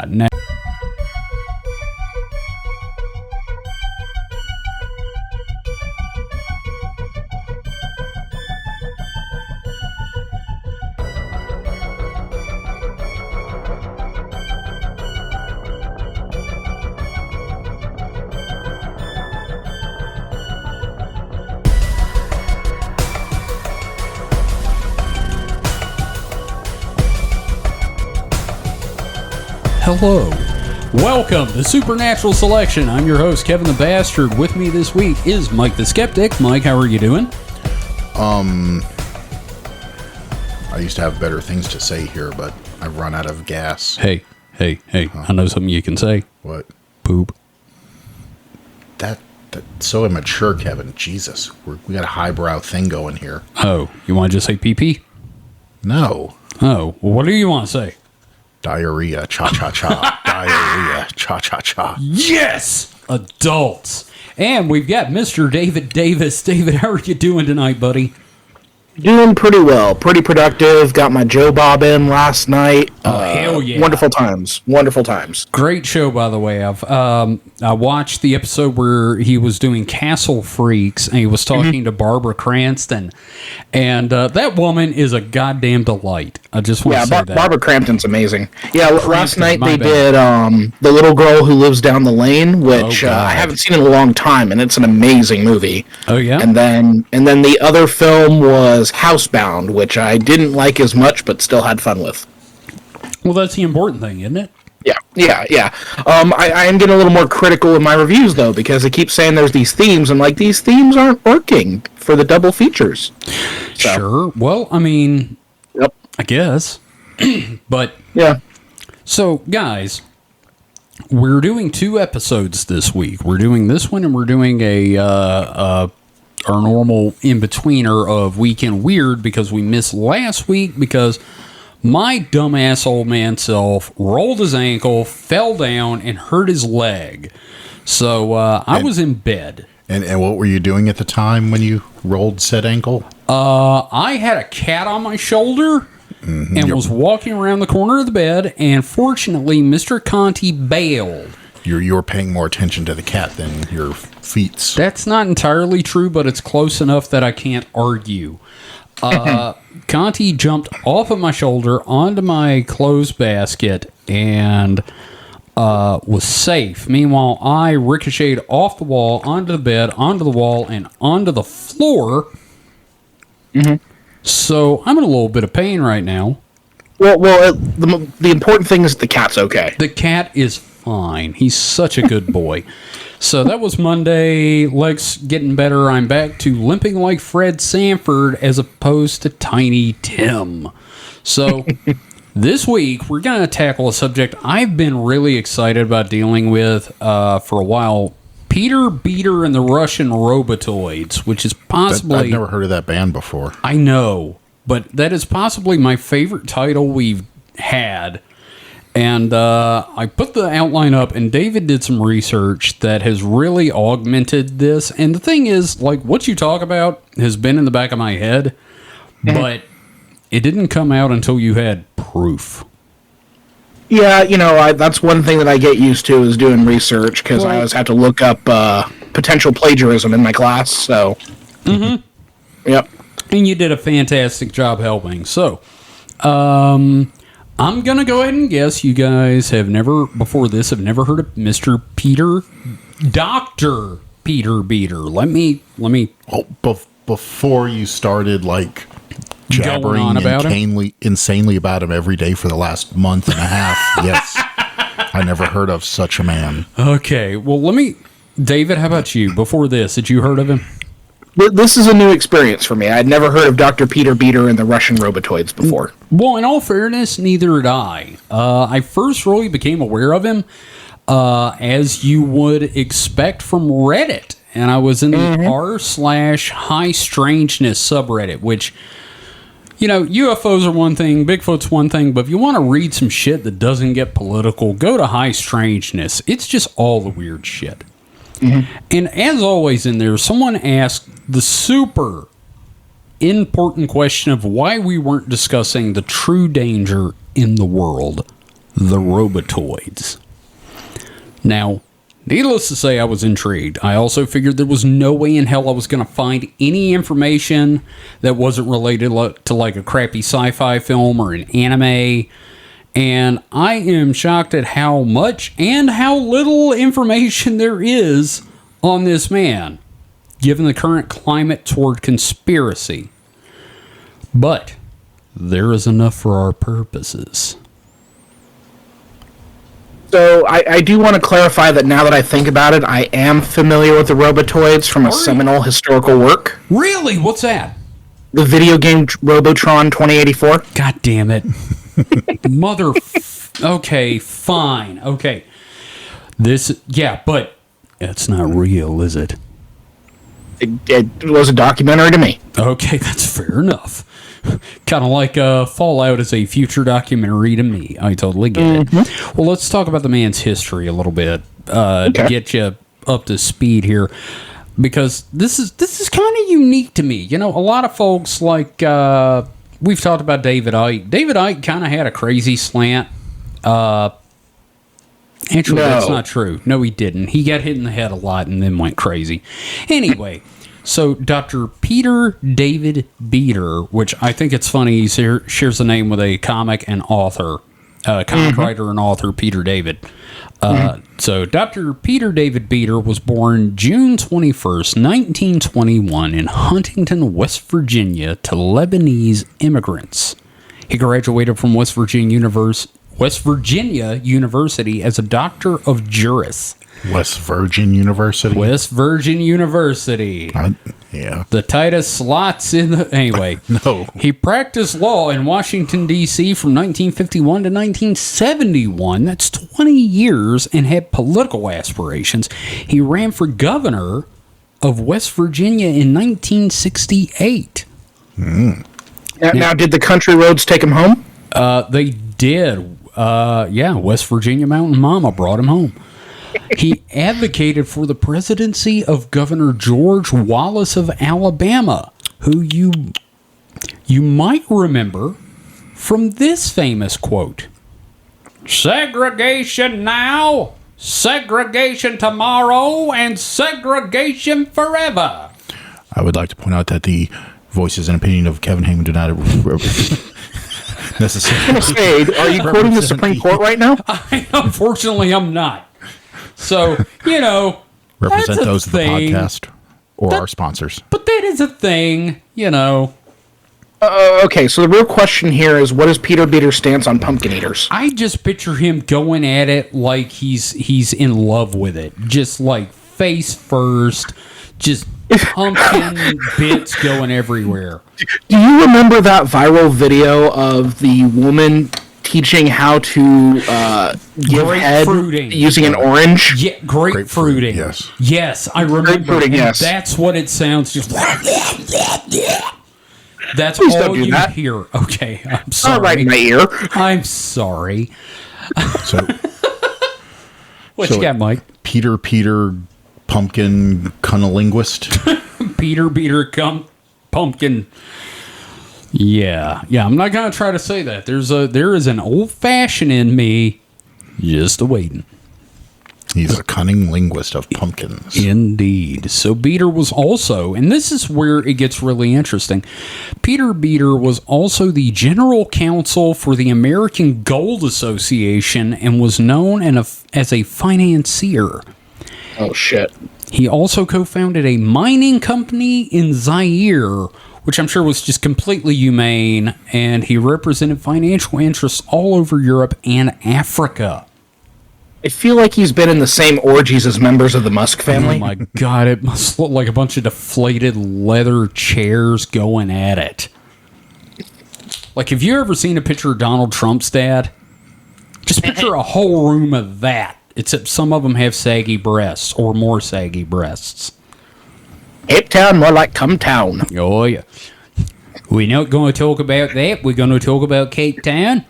Now, hello. Welcome to Supernatural Selection. I'm your host, Kevin the Bastard. With me this week is Mike the Skeptic. Mike, how are you doing? I used to have better things to say here, but I've run out of gas. Hey. I know something you can say. What? Poop. That's so immature, Kevin. Jesus. We got a highbrow thing going here. Oh, you want to just say pee-pee? No. Oh, well, what do you want to say? Diarrhea. Cha-cha-cha. Diarrhea. Cha-cha-cha. Yes! Adults. And we've got Mr. David Davis. David, how are you doing tonight, buddy? Doing pretty well. Pretty productive. Got my Joe Bob in last night. Hell yeah. Wonderful times. Wonderful times. Great show, by the way. I watched the episode where he was doing Castle Freaks, and he was talking to Barbara Cranston. And that woman is a goddamn delight. I just want to say that. Barbara Crampton's amazing. Yeah, last night they bad. did The Little Girl Who Lives Down the Lane, which I haven't seen in a long time, and it's an amazing movie. Oh, yeah? And then the other film was Housebound, which I didn't like as much, but still had fun with. Well, that's the important thing, isn't it? Yeah. I am getting a little more critical in my reviews, though, because I keep saying there's these themes. I'm like, these themes aren't working for the double features. So, sure. Well, I mean, yep. I guess. But, yeah. So, guys, we're doing 2 episodes this week. We're doing this one, and we're doing our normal in-betweener of Weekend Weird, because we missed last week because my dumbass old man self rolled his ankle, fell down, and hurt his leg. So I was in bed. And what were you doing at the time when you rolled said ankle? I had a cat on my shoulder and was walking around the corner of the bed, and fortunately, Mr. Conti bailed. You're paying more attention to the cat than your feet. That's not entirely true, but it's close enough that I can't argue. Conti jumped off of my shoulder onto my clothes basket and was safe. Meanwhile, I ricocheted off the wall, onto the bed, onto the wall, and onto the floor. So I'm in a little bit of pain right now. Well, the important thing is the cat's okay. The cat is fine. He's such a good boy. So that was Monday. Legs getting better. I'm back to limping like Fred Sanford as opposed to Tiny Tim. So this week we're going to tackle a subject I've been really excited about dealing with for a while. Peter Beater and the Russian Robotoids, which is possibly... I've never heard of that band before. I know, but that is possibly my favorite title we've had. And I put the outline up, and David did some research that has really augmented this. And the thing is, like, what you talk about has been in the back of my head, but it didn't come out until you had proof. Yeah, that's one thing that I get used to is doing research, because I always have to look up potential plagiarism in my class, so... Yep. And you did a fantastic job helping. So, I'm going to go ahead and guess you guys have never heard of Mr. Peter, Dr. Peter Beater. Let me. Oh, before you started, like, jabbering on about insanely about him every day for the last month and a half, yes, I never heard of such a man. Okay, well, David, how about you? Before this, had you heard of him? This is a new experience for me. I'd never heard of Dr. Peter Beater and the Russian Robotoids before. Well, in all fairness, neither had I. I first really became aware of him as you would expect from Reddit. And I was in the r/high strangeness subreddit, which, UFOs are one thing, Bigfoot's one thing, but if you want to read some shit that doesn't get political, go to high strangeness. It's just all the weird shit. And as always in there, someone asked the super important question of why we weren't discussing the true danger in the world, the Robotoids. Now, needless to say, I was intrigued. I also figured there was no way in hell I was going to find any information that wasn't related to like a crappy sci-fi film or an anime. And I am shocked at how much and how little information there is on this man, given the current climate toward conspiracy. But there is enough for our purposes. So I do want to clarify that now that I think about it, I am familiar with the Robotoids from a seminal historical work. Really? What's that? The video game Robotron 2084. God damn it. Okay, fine. Okay. But it's not real, is it? It was a documentary to me. Okay, that's fair enough. Kind of like Fallout is a future documentary to me. I totally get it. Well, let's talk about the man's history a little bit to get you up to speed here, because this is kind of unique to me. You know, a lot of folks like we've talked about David Icke. David Icke kind of had a crazy slant. Actually, that's not true. No, he didn't. He got hit in the head a lot and then went crazy. Anyway. So, Dr. Peter David Beater, which I think it's funny, he shares a name with a comic and author, comic writer and author, Peter David. So, Dr. Peter David Beater was born June 21st, 1921, in Huntington, West Virginia, to Lebanese immigrants. He graduated from West Virginia University as a doctor of juris. West Virgin University. Yeah. The tightest slots in the... Anyway. No. He practiced law in Washington, D.C. from 1951 to 1971. That's 20 years, and had political aspirations. He ran for governor of West Virginia in 1968. Now, did the country roads take him home? They did. West Virginia Mountain Mama brought him home. He advocated for the presidency of Governor George Wallace of Alabama, who you might remember from this famous quote: "Segregation now, segregation tomorrow, and segregation forever." I would like to point out that the voices and opinion of Kevin Heyman do not necessarily... Say, are you quoting the Supreme Court right now? Unfortunately, I'm not. So, you know, represent those of the podcast or our sponsors. But that is a thing, you know. Okay, so the real question here is, what is Peter Beater's stance on pumpkin eaters? I just picture him going at it like he's in love with it. Just like face first, just pumpkin bits going everywhere. Do you remember that viral video of the woman teaching how to give head using an orange? Yeah, grapefruiting. Yes. Yes, I remember. Grapefruiting, yes. That's what it sounds just. That's Please all you hear. Okay, I'm sorry. Not right in my ear. I'm sorry. So, What you got, Mike? Peter Pumpkin Cunnilinguist. Peter Pumpkin. Yeah. I'm not gonna try to say that. There is an old fashioned in me, just waiting. He's a cunning linguist of pumpkins. Indeed. So Beater was also, and this is where it gets really interesting, Peter Beater was also the general counsel for the American Gold Association and was known as a financier. Oh, shit. He also co-founded a mining company in Zaire, which I'm sure was just completely humane, and he represented financial interests all over Europe and Africa. I feel like he's been in the same orgies as members of the Musk family. Oh my God, it must look like a bunch of deflated leather chairs going at it. Like, have you ever seen a picture of Donald Trump's dad? Just picture a whole room of that, except some of them have saggy breasts, or more saggy breasts. Ape Town, more like Come Town. Oh, yeah. We're not going to talk about that. We're going to talk about Cape Town.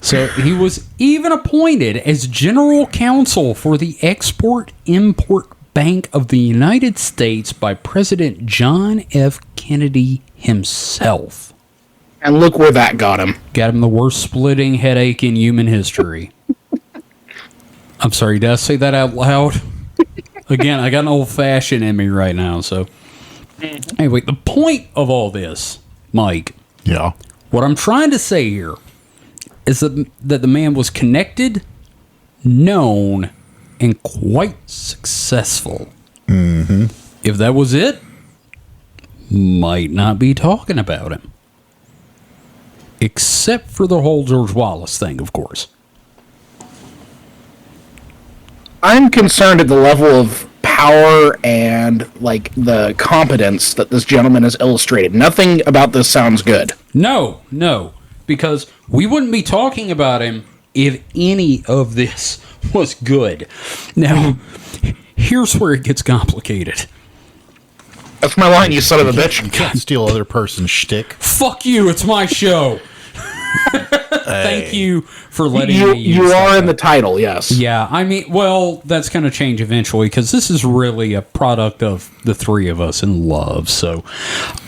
So he was even appointed as general counsel for the Export-Import Bank of the United States by President John F. Kennedy himself. And look where that got him. Got him the worst splitting headache in human history. I'm sorry, did I say that out loud? Again, I got an old-fashioned in me right now, so... Anyway, the point of all this, Mike... Yeah. What I'm trying to say here is that the man was connected, known, and quite successful. Mm-hmm. If that was it, might not be talking about him. Except for the whole George Wallace thing, of course. I'm concerned at the level of power and, like, the competence that this gentleman has illustrated. Nothing about this sounds good. No, because we wouldn't be talking about him if any of this was good. Now, here's where it gets complicated. That's my line, you son of a bitch. You can't steal other person's shtick. Fuck you, it's my show. Thank you for letting me use You are that. in the title, yes. Yeah, I mean, well, that's going to change eventually because this is really a product of the three of us in love. So,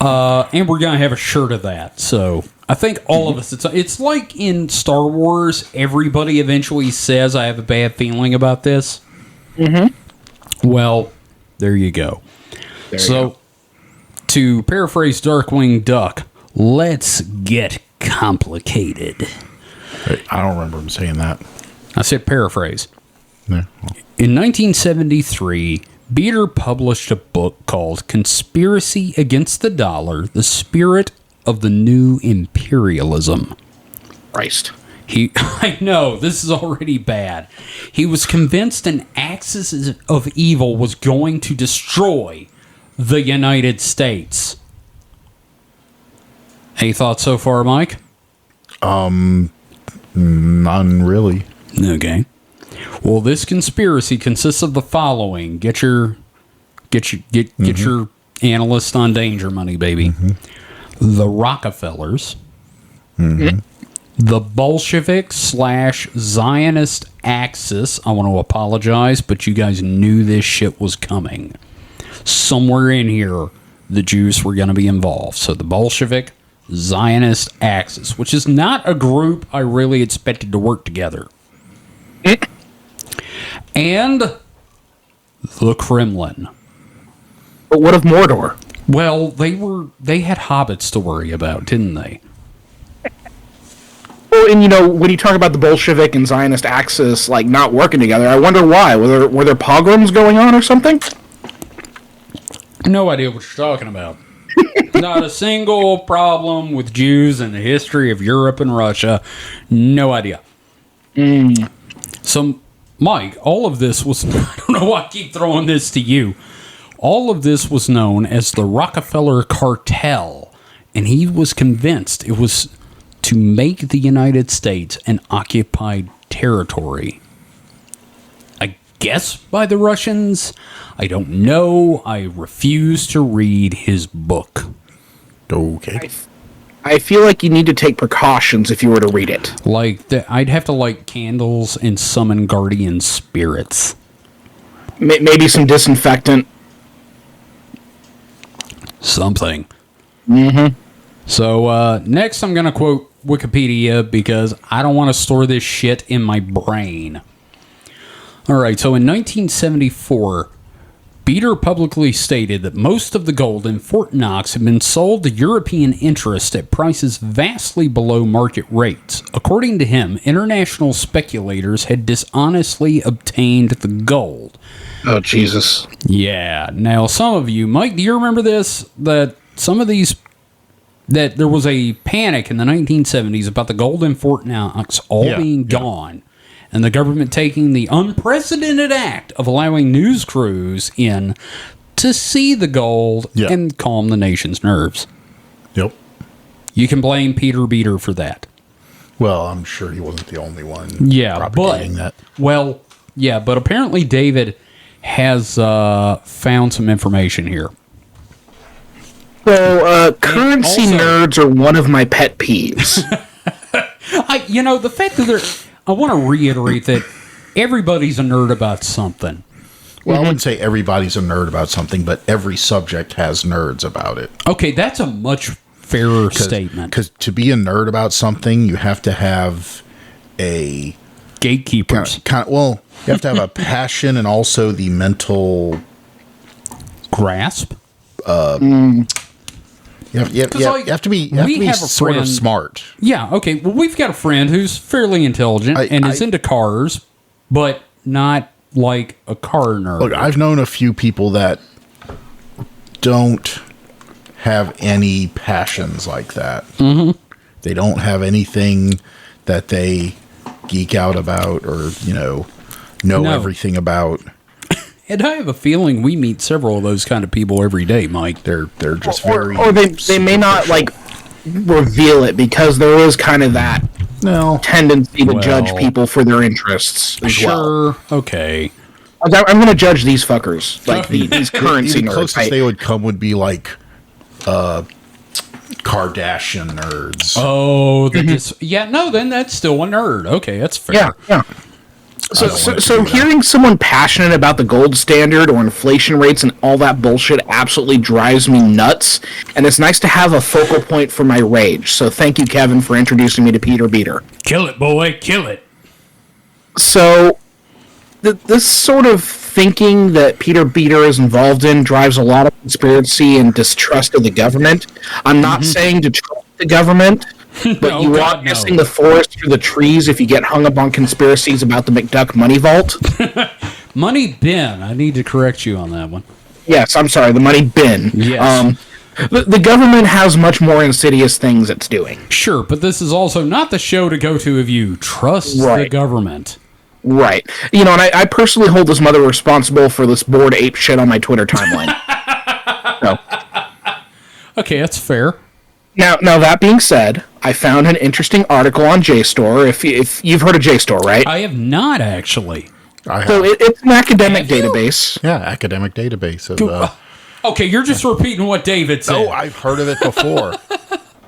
and we're going to have a shirt of that. So, I think all of us, it's like in Star Wars, everybody eventually says, I have a bad feeling about this. Mm-hmm. Well, there you go. To paraphrase Darkwing Duck, let's get complicated. I don't remember him saying that. I said paraphrase. Yeah. In 1973, Beater published a book called Conspiracy Against the Dollar, The Spirit of the New Imperialism. Christ. I know, this is already bad. He was convinced an axis of evil was going to destroy the United States. Any thoughts so far, Mike? None really. Okay. Well, this conspiracy consists of the following. Get your analyst on danger money, baby. Mm-hmm. The Rockefellers. Mm-hmm. The Bolshevik/Zionist Axis. I want to apologize, but you guys knew this shit was coming. Somewhere in here, the Jews were going to be involved. So the Bolshevik Zionist Axis, which is not a group I really expected to work together. And the Kremlin. But what of Mordor? Well, they had hobbits to worry about, didn't they? Well, and when you talk about the Bolshevik and Zionist Axis like not working together, I wonder why. Were there pogroms going on or something? No idea what you're talking about. Not a single problem with Jews in the history of Europe and Russia. No idea. So, Mike, all of this was... I don't know why I keep throwing this to you. All of this was known as the Rockefeller Cartel, and he was convinced it was to make the United States an occupied territory. I guess by the Russians. I don't know. I refuse to read his book. Okay. I feel like you need to take precautions if you were to read it. Like, I'd have to light candles and summon guardian spirits. Maybe some disinfectant. Something. Mm-hmm. So, next I'm going to quote Wikipedia because I don't want to store this shit in my brain. All right, so in 1974... Beater publicly stated that most of the gold in Fort Knox had been sold to European interests at prices vastly below market rates. According to him, international speculators had dishonestly obtained the gold. Oh, Jesus. Yeah. Now, some of you, Mike, do you remember this? That there was a panic in the 1970s about the gold in Fort Knox being gone. And the government taking the unprecedented act of allowing news crews in to see the gold and calm the nation's nerves. Yep. You can blame Peter Beater for that. Well, I'm sure he wasn't the only one propagating that. Well, yeah, but apparently David has found some information here. So, currency nerds are one of my pet peeves. The fact that I want to reiterate that everybody's a nerd about something. Well, I wouldn't say everybody's a nerd about something, but every subject has nerds about it. Okay, that's a much fairer statement. Because to be a nerd about something, you have to have a Gatekeepers. you have to have a passion and also the mental grasp. You have to be sort of friend- smart. Yeah, okay. Well, we've got a friend who's fairly intelligent and is into cars, but not like a car nerd. Look, I've known a few people that don't have any passions like that. Mm-hmm. They don't have anything that they geek out about or, know everything about. And I have a feeling we meet several of those kind of people every day, Mike. They're just very... Or they may not, reveal it because there is kind of that tendency to judge people for their interests as well. Okay. I'm going to judge these fuckers, these currency the nerds. closest they would come would be, Kardashian nerds. Oh, then that's still a nerd. Okay, that's fair. Yeah. So hearing someone passionate about the gold standard or inflation rates and all that bullshit absolutely drives me nuts, and it's nice to have a focal point for my rage. So thank you, Kevin, for introducing me to Peter Beater. Kill it, boy, kill it. So this sort of thinking that Peter Beater is involved in drives a lot of conspiracy and distrust of the government. I'm not saying to trust the government, but you are missing the forest through the trees if you get hung up on conspiracies about the McDuck money vault. Money bin. I need to correct you on that one. Yes, I'm sorry, the money bin. Yes. The government has much more insidious things it's doing. Sure, but this is also not the show to go to if you trust the government. Right. And I personally hold this mother responsible for this bored ape shit on my Twitter timeline. Okay, that's fair. Now that being said, I found an interesting article on JSTOR. If you've heard of JSTOR, right? I have not actually. So it's an academic database. Yeah, academic database of. Okay, you're just repeating what David said. Oh, I've heard of it before.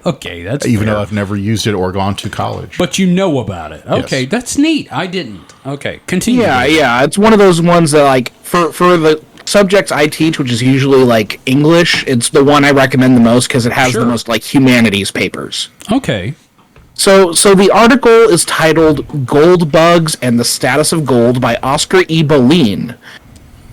Okay, that's even fair. though I've never used it or gone to college. But you know about it. Okay, Yes. That's neat. I didn't. Okay, continue. Yeah. It's one of those ones that for the subjects I teach, which is usually English, it's the one I recommend the most because it has the most humanities papers. Okay. So the article is titled "Gold Bugs and the Status of Gold" by Oscar E. Boleyn.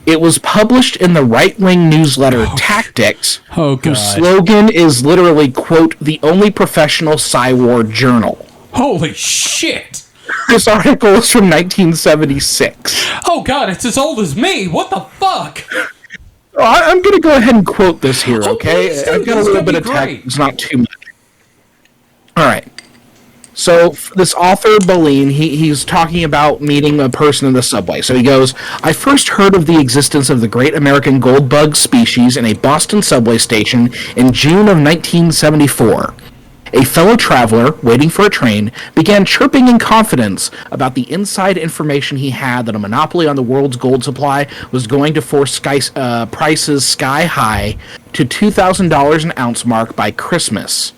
It was published in the right-wing newsletter Tactics, whose slogan is literally, quote, "the only professional Psy-War journal." Holy shit! This article is from 1976. Oh god, it's as old as me! What the fuck? I'm going to go ahead and quote this here, okay? Please do. I've got a This is little gonna bit be of text. great. It's not too much. All right. So this author, Boleyn, he's talking about meeting a person in the subway. So he goes, "I first heard of the existence of the great American gold bug species in a Boston subway station in June of 1974. A fellow traveler, waiting for a train, began chirping in confidence about the inside information he had that a monopoly on the world's gold supply was going to force prices sky high to $2,000 an ounce mark by Christmas.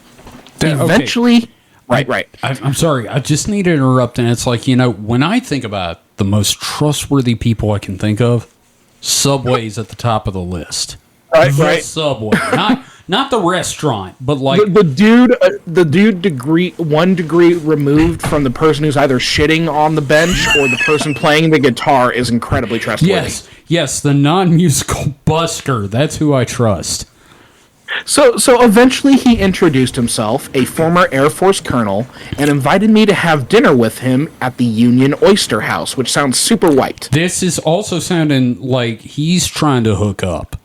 Eventually..." Right. I'm sorry. I just need to interrupt. And it's when I think about the most trustworthy people I can think of, Subway's at the top of the list. Right. Subway, not the restaurant, but the dude 1 degree removed from the person who's either shitting on the bench or the person playing the guitar is incredibly trustworthy. Yes, the non-musical busker. That's who I trust. So eventually he introduced himself, a former Air Force colonel, and invited me to have dinner with him at the Union Oyster House, which sounds super white. This is also sounding like he's trying to hook up.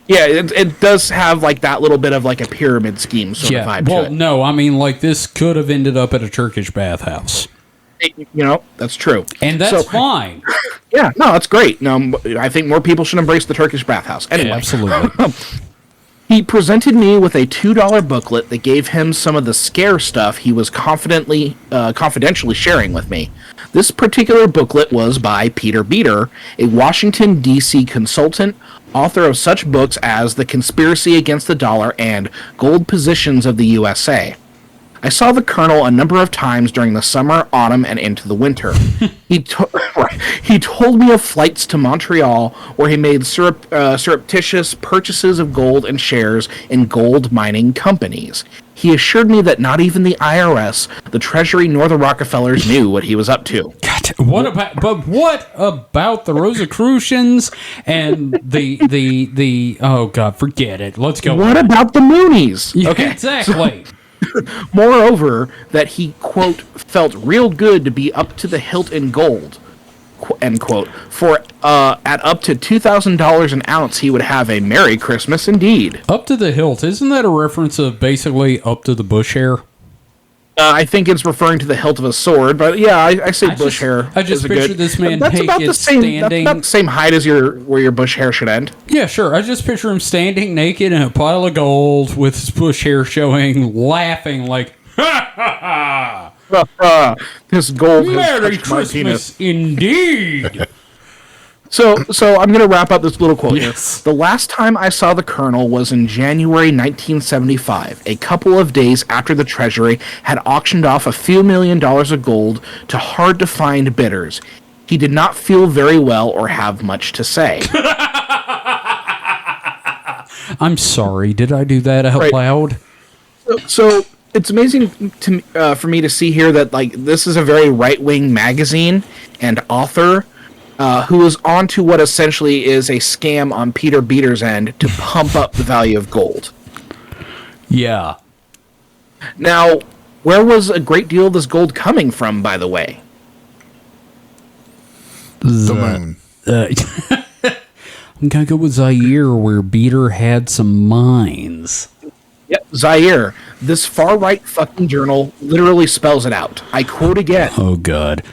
Yeah, it does have that little bit of a pyramid scheme sort of vibe to it. No, I mean this could have ended up at a Turkish bathhouse. That's true. And that's fine. Yeah, no, that's great. No, I think more people should embrace the Turkish bathhouse. Anyway. Yeah, absolutely. He presented me with a $2 booklet that gave him some of the scare stuff he was confidentially sharing with me. This particular booklet was by Peter Beater, a Washington, D.C. consultant, author of such books as The Conspiracy Against the Dollar and Gold Positions of the USA. I saw the Colonel a number of times during the summer, autumn, and into the winter. He told me of flights to Montreal where he made surreptitious purchases of gold and shares in gold mining companies. He assured me that not even the IRS, the Treasury, nor the Rockefellers knew what he was up to. What about the Rosicrucians and the oh god, forget it. Let's go. What about the Moonies? Yeah, Okay, exactly. moreover, that he, quote, felt real good to be up to the hilt in gold, end quote. For at up to $2,000 an ounce, he would have a Merry Christmas indeed. Up to the hilt. Isn't that a reference of basically up to the bush hair? I think it's referring to the hilt of a sword, but yeah, I say bush hair. I just is a picture good, this man that's about the same. That's standing. about the same height as where your bush hair should end. Yeah, sure. I just picture him standing naked in a pile of gold with his bush hair showing, laughing like, ha ha ha! This gold has Merry touched my penis. Christmas indeed. So I'm going to wrap up this little quote Yes. here. The last time I saw the Colonel was in January 1975, a couple of days after the Treasury had auctioned off a few $1 million of gold to hard-to-find bidders. He did not feel very well or have much to say. I'm sorry. Did I do that out loud? So it's amazing for me to see here that this is a very right-wing magazine and author who is onto what essentially is a scam on Peter Beater's end to pump up the value of gold. Yeah. Now, where was a great deal of this gold coming from, by the way? The moon. I'm going to go with Zaire, where Beater had some mines. Yep, Zaire. This far-right fucking journal literally spells it out. I quote again. Oh, God.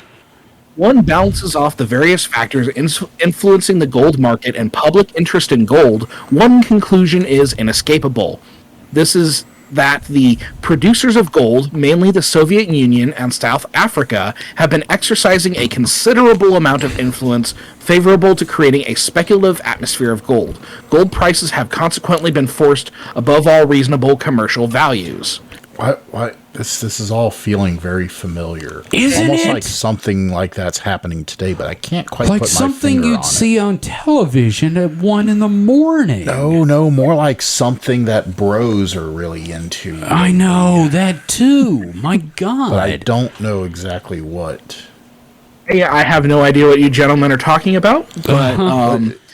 One balances off the various factors influencing the gold market and public interest in gold. One conclusion is inescapable. This is that the producers of gold, mainly the Soviet Union and South Africa, have been exercising a considerable amount of influence favorable to creating a speculative atmosphere of gold. Gold prices have consequently been forced above all reasonable commercial values. What? This is all feeling very familiar. Isn't Almost it? like something like that's happening today, but I can't quite Like put my something finger you'd on see it. on television at 1 in the morning. No, more like something that bros are really into. I know, that too. My God. But I don't know exactly what. Yeah, I have no idea what you gentlemen are talking about, but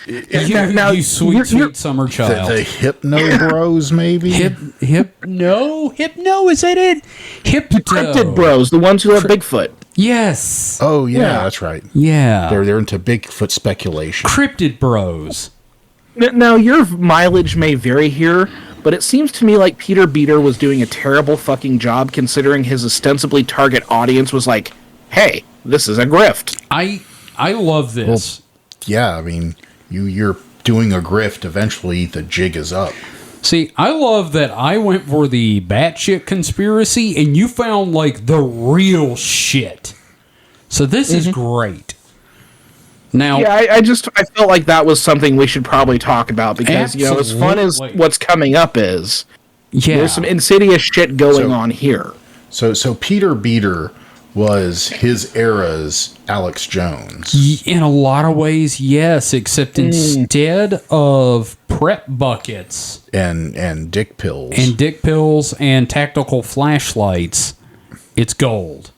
You sweet summer child. The hypno bros, maybe? Hypno, is that it? cryptid bros, the ones who have Bigfoot. Yes. Oh, yeah, Yeah. that's right. Yeah. They're into Bigfoot speculation. Cryptid bros. Now, your mileage may vary here, but it seems to me like Peter Beater was doing a terrible fucking job considering his ostensibly target audience was like, hey, this is a grift. I love this. Yeah, I mean, you're doing a grift. Eventually, the jig is up. See, I love that I went for the batshit conspiracy and you found like the real shit. So this is great. Now, Yeah, I felt like that was something we should probably talk about because, as fun as Absolutely. what's coming up is, yeah, there's some insidious shit going on here. So Peter Beater was his era's Alex Jones. in a lot of ways, yes, except instead of prep buckets And dick pills. and dick pills and tactical flashlights, it's gold.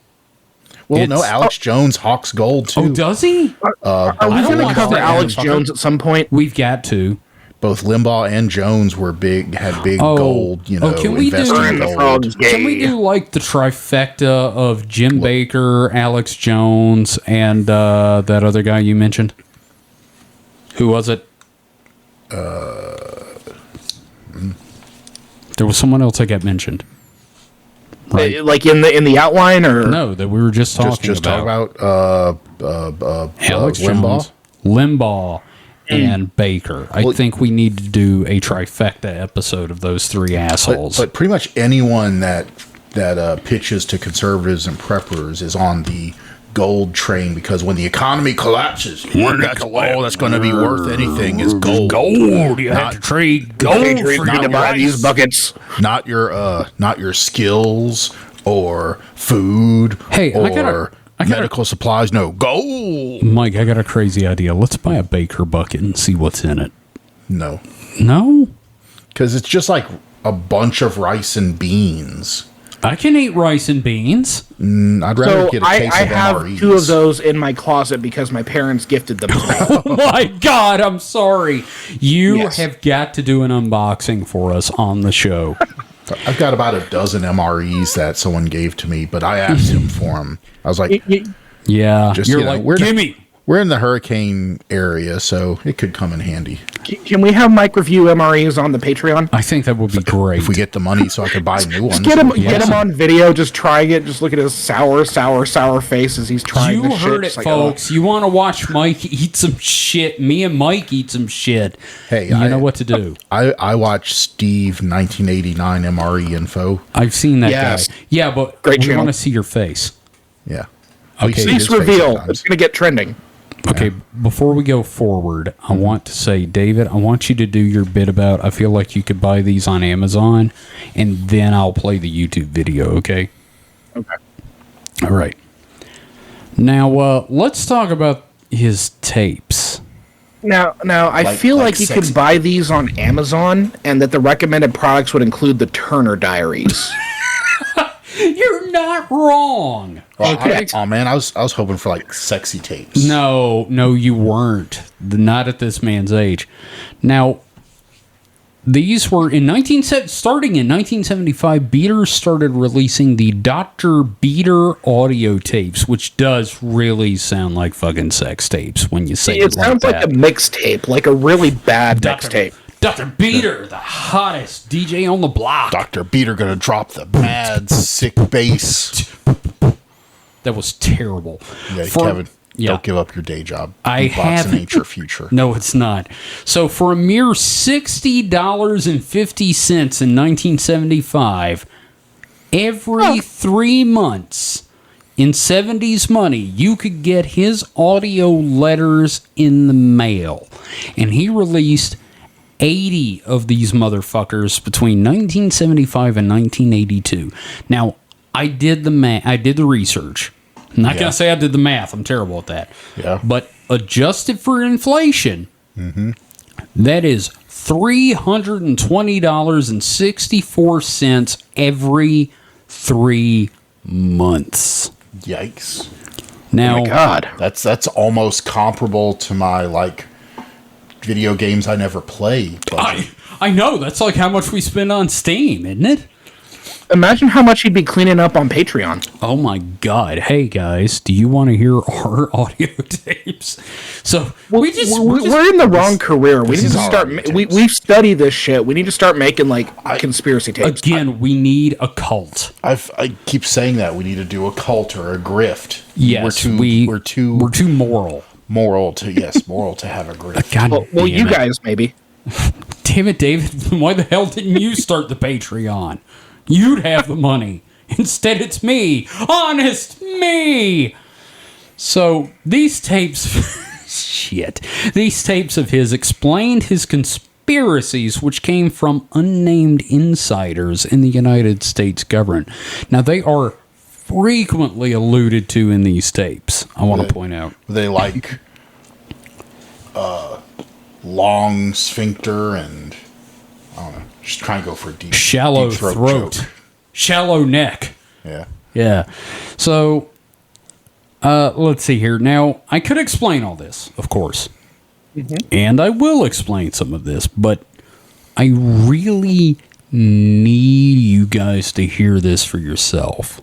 well, no, it's- Alex Jones hawks gold too. Oh, does he? Are we I don't going to want cover that, Alex motherfucker. Jones at some point? We've got to. Both Limbaugh and Jones were had big gold, can we invested in do- gold. Can we do like the trifecta of Jim Baker, Alex Jones, and that other guy you mentioned? Who was it? There was someone else that got mentioned. Right. Like in the outline, or No, that we were just talking Just about. talk about Alex Limbaugh. Jones, Limbaugh, and Baker. I think we need to do a trifecta episode of those three assholes. But pretty much anyone that pitches to conservatives and preppers is on the gold train, because when the economy collapses, that's all that's going to be worth anything is gold. You have to trade gold for to buy these buckets. Not your skills or food Hey, or I gotta- medical supplies. No, gold. Mike, I got a crazy idea. Let's buy a Baker bucket and see what's in it. No, No? because it's just like a bunch of rice and beans. I can eat rice and beans. I'd rather So get a I case of have MREs. 2 of those in my closet because my parents gifted them to me. Oh my God, I'm sorry. You Yes. have got to do an unboxing for us on the show. I've got about a dozen MREs that someone gave to me, but I asked him for them. I was like, Yeah. Just, You're you know, like, we're- gimme. we're in the hurricane area, so it could come in handy Can we have Mike review MREs on the Patreon? I think that would be great. if we get the money so I could buy new ones. Get him on video, just trying it. Just look at his sour face as he's trying You this heard shit. it, It's folks. You want to watch Mike eat some shit. Me and Mike eat some shit. Hey, you know what to do. I watched Steve 1989 MRE info. I've seen that Yes. guy. Yeah, but Great we channel. want to see your face. Yeah. Okay. We see Face his face reveal. sometimes. It's gonna get trending. Okay, before we go forward, I want to say, David, I want you to do your bit about, I feel like you could buy these on Amazon, and then I'll play the YouTube video, okay? Okay. All right. Now, let's talk about his tapes. Now, I Like- feel like like you sexy. could buy these on Amazon, and that the recommended products would include the Turner Diaries. You're not wrong. Well, Okay. oh man, I was hoping for like sexy tapes. No, you weren't. Not at this man's age. Now, these were starting in 1975. Beater started releasing the Dr. Beater audio tapes, which does really sound like fucking sex tapes when you say It sounds like a that. mixtape, like a really bad mixtape. Dr. Beater, the hottest DJ on the block. Dr. Beater gonna drop the mad sick bass. That was terrible. Yeah, For- Kevin, yeah. don't give up your day job. I Beatboxing haven't- ain't your future. No, it's not. So for a mere $60.50 in 1975, every 3 months in 70s money, you could get his audio letters in the mail. And he released 80 of these motherfuckers between 1975 and 1982. Now, I did the research. I'm not Yeah. going to say I did the math. I'm terrible at that. Yeah. But adjusted for inflation, that is $320.64 every 3 months. Yikes. Now, God. That's almost comparable to my like video games I never play. But I know that's like how much we spend on Steam, isn't it? Imagine how much he'd be cleaning up on Patreon. Oh my God! Hey guys, do you want to hear our audio tapes? So we're just We're in the wrong career. We need is to our start. audio We tapes. study this shit. We need to start making like conspiracy tapes. again. We need a cult. I keep saying that we need to do a cult or a grift. Yes, we're too we're too moral. moral to moral to have a grift. God, Well, damn you it. guys maybe. Damn it, David! Why the hell didn't you start the Patreon? You'd have the money. Instead, it's me. Honest me. So these tapes, shit. These tapes of his explained his conspiracies, which came from unnamed insiders in the United States government. Now they are frequently alluded to in these tapes. I want to point out. They like long sphincter and I don't know. Just trying to go for a deep Shallow deep throat, joke. shallow neck. Yeah. Yeah. So, let's see here. Now, I could explain all this, of course. And I will explain some of this, but I really need you guys to hear this for yourself.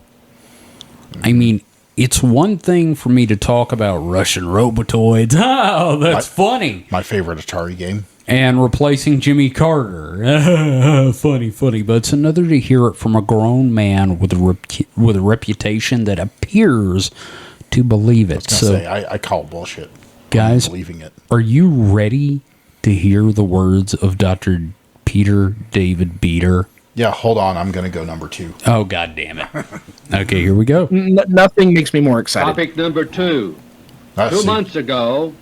I mean, it's one thing for me to talk about Russian Robotoids. Oh, that's funny. My favorite Atari game. And replacing Jimmy Carter. Funny. But it's another to hear it from a grown man with a reputation that appears to believe it. So, I call bullshit. guys, I'm believing it. are you ready to hear the words of Dr. Peter David Beater? Yeah, hold on. I'm going to go number 2. Oh, God damn it. Okay, here we go. Nothing makes me more excited. Topic number 2. Ah, 2 see, months ago,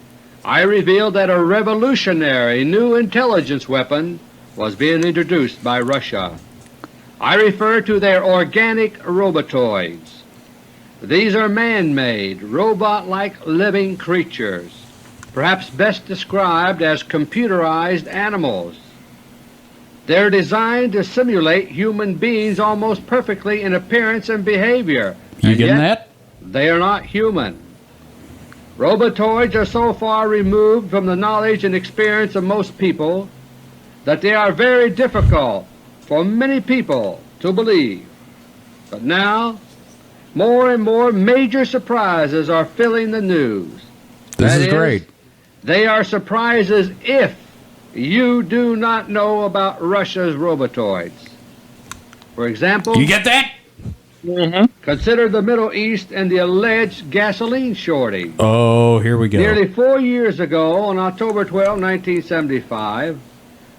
I revealed that a revolutionary new intelligence weapon was being introduced by Russia. I refer to their organic robotoids. These are man-made, robot-like living creatures, perhaps best described as computerized animals. They're designed to simulate human beings almost perfectly in appearance and behavior. You getting that? They are not human. Robotoids are so far removed from the knowledge and experience of most people that they are very difficult for many people to believe. But now, more and more major surprises are filling the news. This That is great. They are surprises if you do not know about Russia's robotoids. For example, You get that? consider the Middle East and the alleged gasoline shortage. Oh, here we go. Nearly 4 years ago, on October 12, 1975,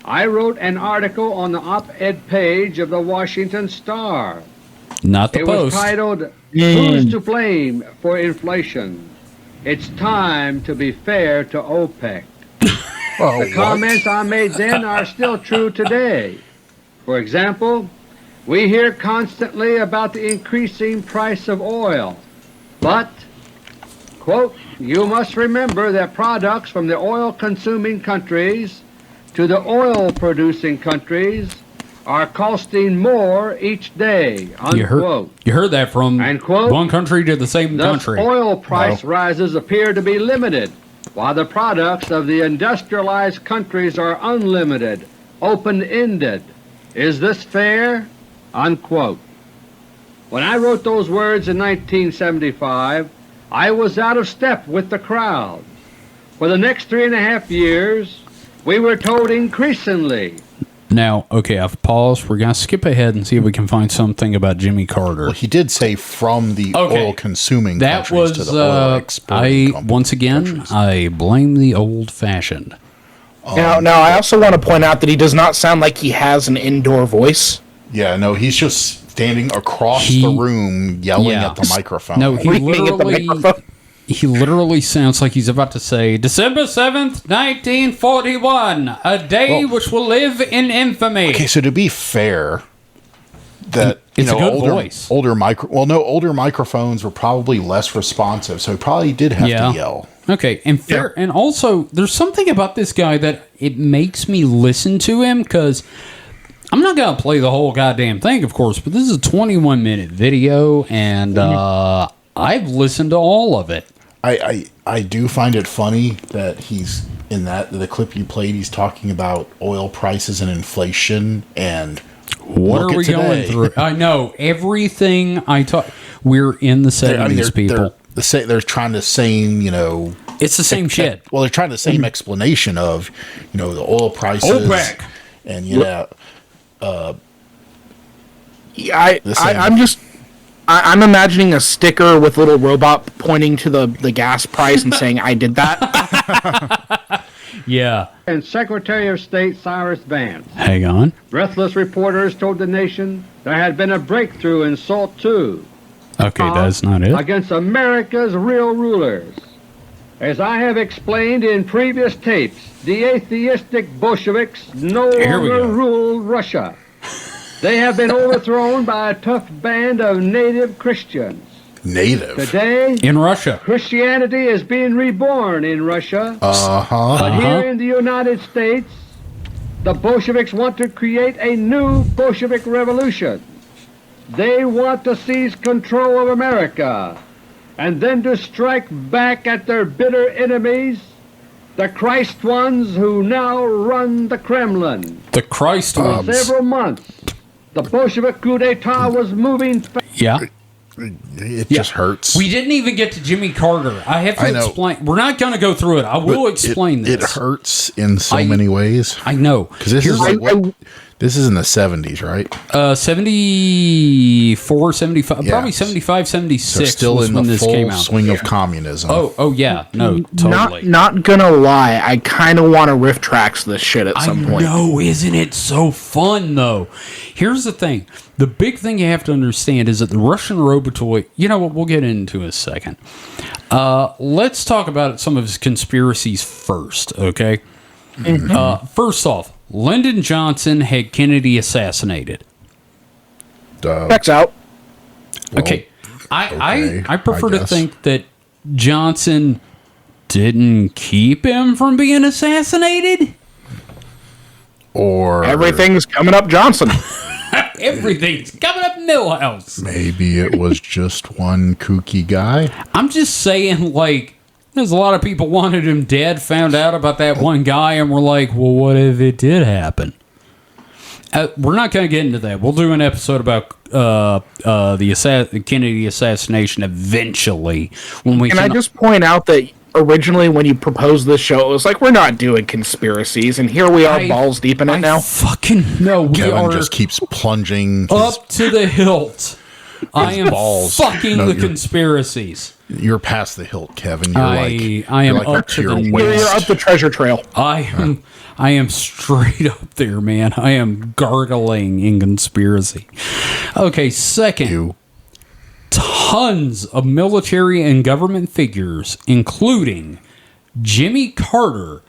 I wrote an article on the op-ed page of the Washington Star. Not the It was Post. titled, "Who's to Blame for Inflation? It's Time to Be Fair to OPEC." Oh, The comments I made then are still true today. For example, we hear constantly about the increasing price of oil, but, quote, "You must remember that products from the oil-consuming countries to the oil-producing countries are costing more each day," unquote. You heard that from And quote, one country to the same Thus, country. oil price rises appear to be limited, while the products of the industrialized countries are unlimited, open-ended. Is this fair? Unquote. When I wrote those words in 1975, I was out of step with the crowd. For the next 3.5 years, we were told increasingly. Now, okay, I've paused. We're going to skip ahead and see if we can find something about Jimmy Carter. Well, he did say from the Okay. oil-consuming That countries was, to the oil-exporting once again, countries. I blame the old-fashioned. Now, I also want to point out that he does not sound like he has an indoor voice. Yeah, no, he's just standing across He- the room yelling yeah. at the microphone. No, he Screaming at the literally, microphone. he literally sounds like he's about to say, December 7th, 1941, a day Well- which will live in infamy. Okay, so to be fair, that It's a good older, voice. older microphones were probably less responsive, so he probably did have Yeah. to yell. Okay, and fair, and also there's something about this guy that it makes me listen to him because I'm not gonna play the whole goddamn thing, of course, but this is a 21-minute video, and I've listened to all of it. I do find it funny that he's in the clip you played. He's talking about oil prices and inflation and What look are we at going today. through? I know everything I talk. We're in the 70s, people. They're trying the same, It's the same shit. Well, they're trying the same explanation of, the oil prices. OPEC. And, Yeah, The same. I'm imagining a sticker with a little robot pointing to the gas price and saying, "I did that." Yeah. And Secretary of State Cyrus Vance. Hang on. Breathless reporters told the nation there had been a breakthrough in SALT II Okay, that's not it. against America's real rulers. As I have explained in previous tapes, the atheistic Bolsheviks no Here we longer go. rule Russia. They have been overthrown by a tough band of native Christians. native. Today, In Russia. Christianity is being reborn in Russia. Uh-huh. But here in the United States, the Bolsheviks want to create a new Bolshevik revolution. They want to seize control of America and then to strike back at their bitter enemies, the Christ ones who now run the Kremlin. The Christ For ones. several months, the Bolshevik coup d'etat was moving fast. Yeah. It just hurts. We didn't even get to Jimmy Carter. I have to I know. explain. We're not going to go through it. I will But explain it this. hurts in so I- many ways. I know. Because this is like what? This is in the 70s, right? 74, 75, Yeah. probably 75, So 76 still was in when the this full came out. swing of communism. Oh, yeah. No, totally. Not gonna lie, I kind of want to riff tracks this shit at some point. No, isn't it so fun though? Here's the thing: the big thing you have to understand is that the Russian Robotoid. You know what? We'll get into in a second. Let's talk about some of his conspiracies first, okay? First off, Lyndon Johnson had Kennedy assassinated. Checks out. Okay. I prefer to guess. think that Johnson didn't keep him from being assassinated. Or Everything's coming up Johnson. Everything's coming up Millhouse. maybe it was just one kooky guy. I'm just saying, like, there's a lot of people wanted him dead, found out about that one guy, and were like, well, what if it did happen? We're not going to get into that. We'll do an episode about the Kennedy assassination eventually. Can I just point out that originally when you proposed this show, it was like, we're not doing conspiracies, and here we are balls deep in it now. Fucking no, we Kevin are just keeps plunging. up to the hilt. I am balls. fucking No, the you're- conspiracies. You're past the hilt, Kevin. You're I am you're like up to the You're up the treasure trail. I am straight up there, man. I am gargling in conspiracy. Okay, second. You. Tons of military and government figures, including Jimmy Carter,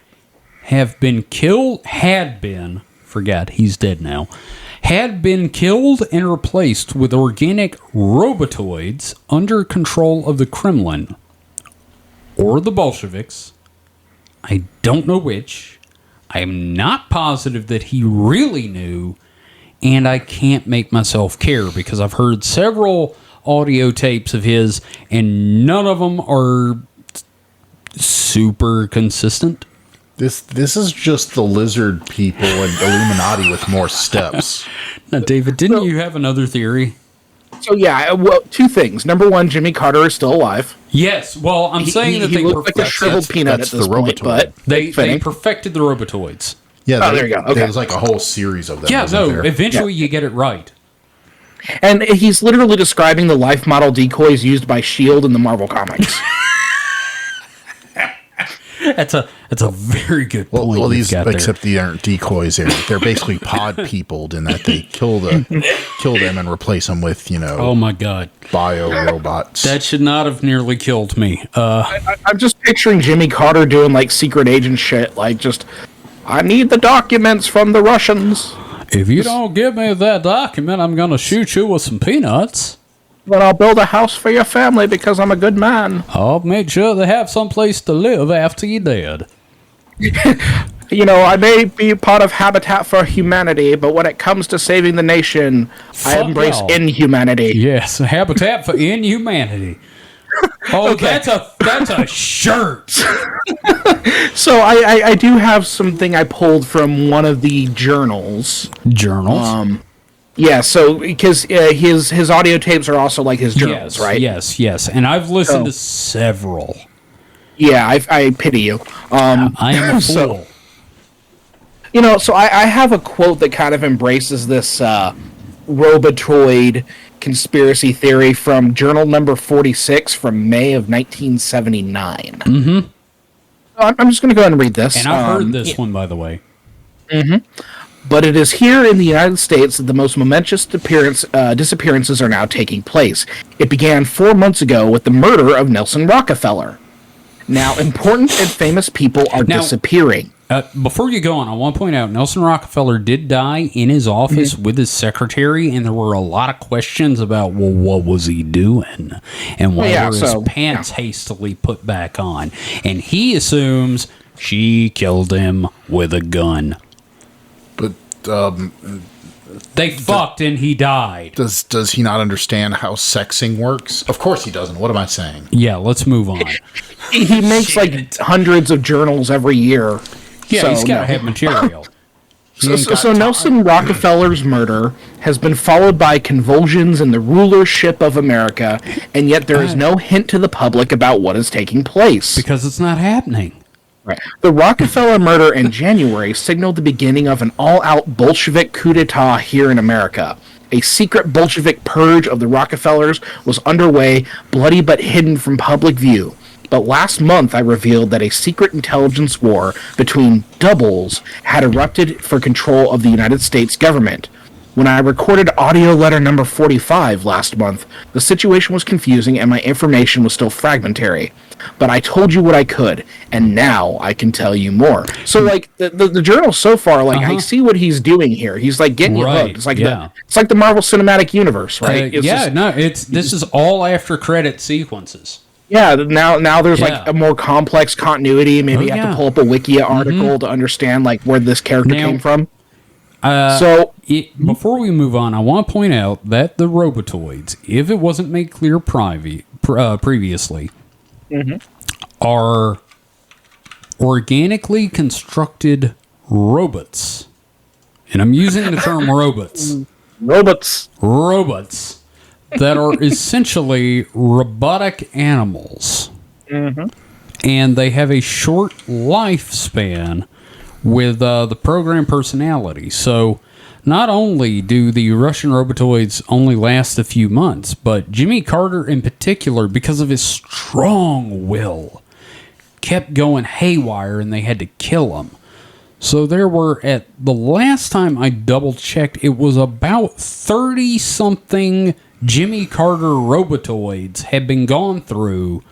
had been, he's dead now, had been killed and replaced with organic robotoids under control of the Kremlin or the Bolsheviks. I don't know which. I am not positive that he really knew, and I can't make myself care because I've heard several audio tapes of his, and none of them are super consistent. This is just the lizard people and Illuminati with more steps. Now, David, didn't you have another theory? So yeah, well, two things. Number one, Jimmy Carter is still alive. Yes. Well, I'm saying that he they looked like a shriveled peanut that's at this the point, Robotoid. but they fitting. perfected the Robotoids. Yeah, Oh, there you go. Okay. There's like a whole series of them. Yeah, wasn't no, there? eventually you get it right. And he's literally describing the life model decoys used by S.H.I.E.L.D. in the Marvel comics. That's a very good point. Well, you've these got there. except they aren't decoys. They're basically pod peopled in that they kill them and replace them with Oh my god, bio robots. that should not have nearly killed me. I'm just picturing Jimmy Carter doing like secret agent shit, like just, I need the documents from the Russians. If you don't give me that document, I'm gonna shoot you with some peanuts. But I'll build a house for your family because I'm a good man. I'll make sure they have some place to live after you're dead. You know, I may be part of Habitat for Humanity, but when it comes to saving the nation, I Fuck embrace y'all. inhumanity. Yes, Habitat for Inhumanity. Oh, Okay. that's a shirt. So I do have something I pulled from one of the journals. Journals. Yeah, so because his audio tapes are also like his journals, Yes, right? yes, and I've listened Oh. to several. Yeah, I pity you. I am a So- fool. You know, so I have a quote that kind of embraces this Robotoid conspiracy theory from journal number 46 from May of 1979. Mm-hmm. I'm just going to go ahead and read this. And I've heard this one, by the way. But it is here in the United States that the most momentous disappearances are now taking place. It began 4 months ago with the murder of Nelson Rockefeller. Now, important and famous people are disappearing. Before you go on, I want to point out Nelson Rockefeller did die in his office with his secretary, and there were a lot of questions about, well, what was he doing? And why were his pants hastily put back on? And he assumes she killed him with a gun. But They fucked and he died. does he not understand how sexing works? Of course he doesn't. What am I saying? Yeah, let's move on. He makes like hundreds of journals every year. Yeah, So, he's got to no. have material. So Nelson Rockefeller's murder has been followed by convulsions in the rulership of America, and yet there is no hint to the public about what is taking place. Because it's not happening. Right. The Rockefeller murder in January signaled the beginning of an all-out Bolshevik coup d'etat here in America. A secret Bolshevik purge of the Rockefellers was underway, bloody but hidden from public view. But last month I revealed that a secret intelligence war between doubles had erupted for control of the United States government. When I recorded audio letter number 45 last month, the situation was confusing and my information was still fragmentary. But I told you what I could, and now I can tell you more. So, like, the journal so far, like, I see what he's doing here. He's, like, getting you hooked. It's like, it's like the Marvel Cinematic Universe, right? This is all after credit sequences. Yeah, now there's like a more complex continuity. Maybe you have to pull up a Wikia article to understand like where this character came from. Before we move on, I want to point out that the Robotoids, if it wasn't made clear previously, are organically constructed robots. And I'm using the term robots. Robots that are essentially robotic animals. And they have a short lifespan with the program personality. So not only do the Russian Robotoids only last a few months, but Jimmy Carter in particular, because of his strong will, kept going haywire and they had to kill him. So there were, at the last time I double checked, it was about 30 something Jimmy Carter Robotoids had been gone through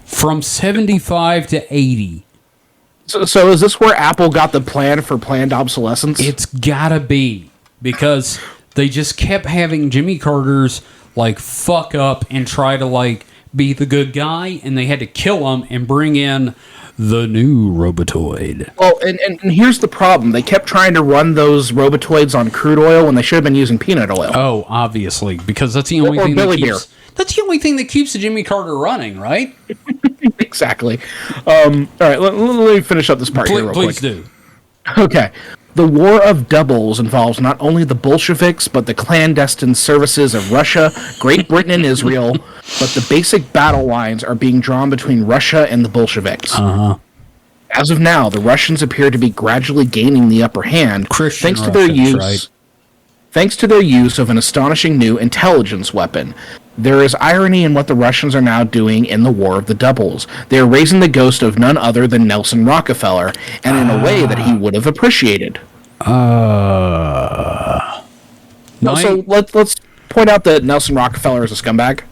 from 75 to 80. So is this where Apple got the plan for planned obsolescence? It's gotta be, because they just kept having Jimmy Carter's like fuck up and try to like be the good guy, and they had to kill him and bring in the new Robotoid. Well, and here's the problem. They kept trying to run those Robotoids on crude oil when they should have been using peanut oil. Oh, obviously, because that's the only thing that's the only thing that keeps the Jimmy Carter running, right? Exactly. All right, let me finish up this part here real quick. Please do. Okay. The War of Doubles involves not only the Bolsheviks, but the clandestine services of Russia, Great Britain, and Israel, but the basic battle lines are being drawn between Russia and the Bolsheviks. As of now, the Russians appear to be gradually gaining the upper hand, thanks to their use of an astonishing new intelligence weapon. There is irony in what the Russians are now doing in the War of the Doubles. They are raising the ghost of none other than Nelson Rockefeller, and in a way that he would have appreciated. So let's point out that Nelson Rockefeller is a scumbag.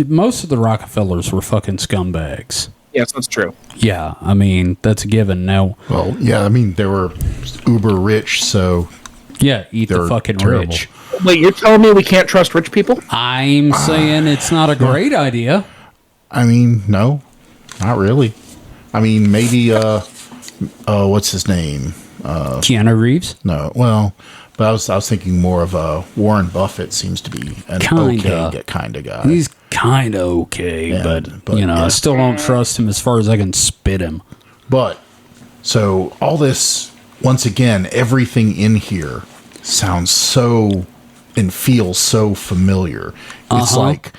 Most of the Rockefellers were fucking scumbags. Yes, that's true. Yeah, I mean, that's a given. Now, well, yeah, I mean, they were uber rich, so yeah, eat the fucking terrible. Rich. Wait, you're telling me we can't trust rich people? I'm saying it's not a great idea. I mean, no, not really. I mean, maybe, what's his name? Keanu Reeves? No, well, but I was thinking more of Warren Buffett seems to be an okay kind of guy. He's kind of okay, yeah, but you know, I still don't trust him as far as I can spit him. But, so, all this, once again, everything in here sounds so and feels so familiar. It's like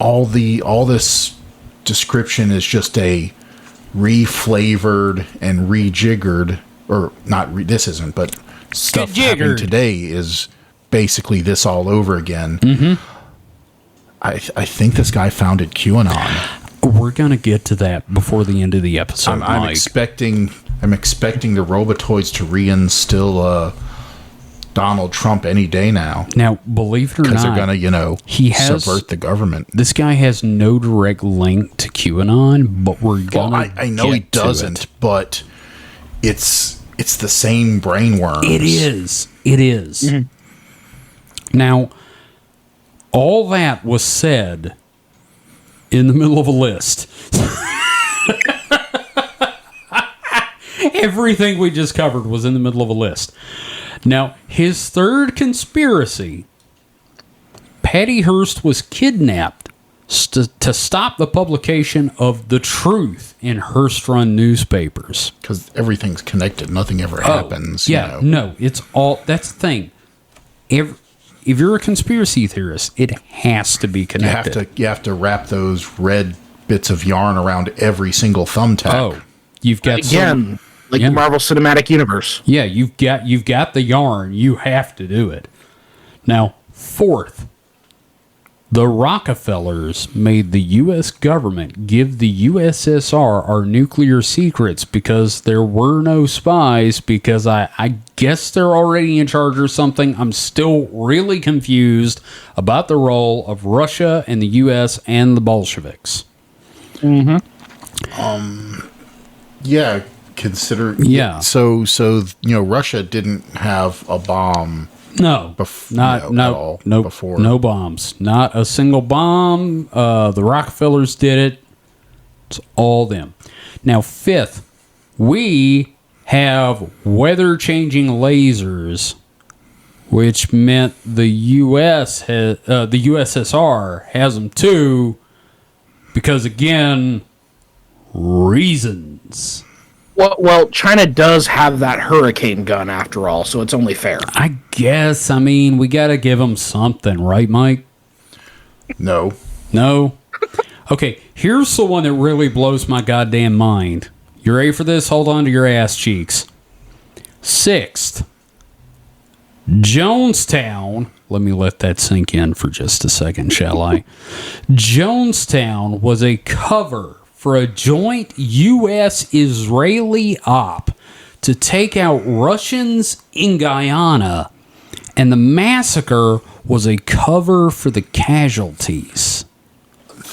all this description is just a reflavored and rejiggered, or not. This isn't, but stuff happening today is basically this all over again. I think this guy founded QAnon. We're gonna get to that before the end of the episode. I'm expecting the Robotoids to reinstill Donald Trump any day now. Now, believe it or not, because they're gonna, subvert the government. This guy has no direct link to QAnon, but we're gonna. Well, I know he doesn't, but it's the same brainworms. It is. It is. Mm-hmm. Now, all that was said in the middle of a list. Everything we just covered was in the middle of a list. Now, his third conspiracy, Patty Hearst was kidnapped to stop the publication of the truth in Hearst-run newspapers. Because everything's connected. Nothing ever happens. Yeah, no, it's all... That's the thing. If you're a conspiracy theorist, it has to be connected. You have to wrap those red bits of yarn around every single thumbtack. Oh, you've got... Again... Like the Marvel Cinematic Universe. Yeah, you've got the yarn. You have to do it. Now, fourth, The Rockefellers made the U.S. government give the USSR our nuclear secrets because there were no spies, because I guess they're already in charge or something. I'm still really confused about the role of Russia and the U.S. and the Bolsheviks. Yeah, Yeah. So Russia didn't have a bomb. No, at all before. No bombs. Not a single bomb. The Rockefellers did it. It's all them. Now, fifth, we have weather-changing lasers, which meant the the USSR has them too, because again, reasons. Well, China does have that hurricane gun after all, so it's only fair. I guess. I mean, we got to give them something, right, Mike? No. Okay, here's the one that really blows my goddamn mind. You ready for this? Hold on to your ass cheeks. Sixth, Jonestown. Let me let that sink in for just a second, shall I? Jonestown was a cover for a joint U.S.-Israeli op to take out Russians in Guyana, and the massacre was a cover for the casualties.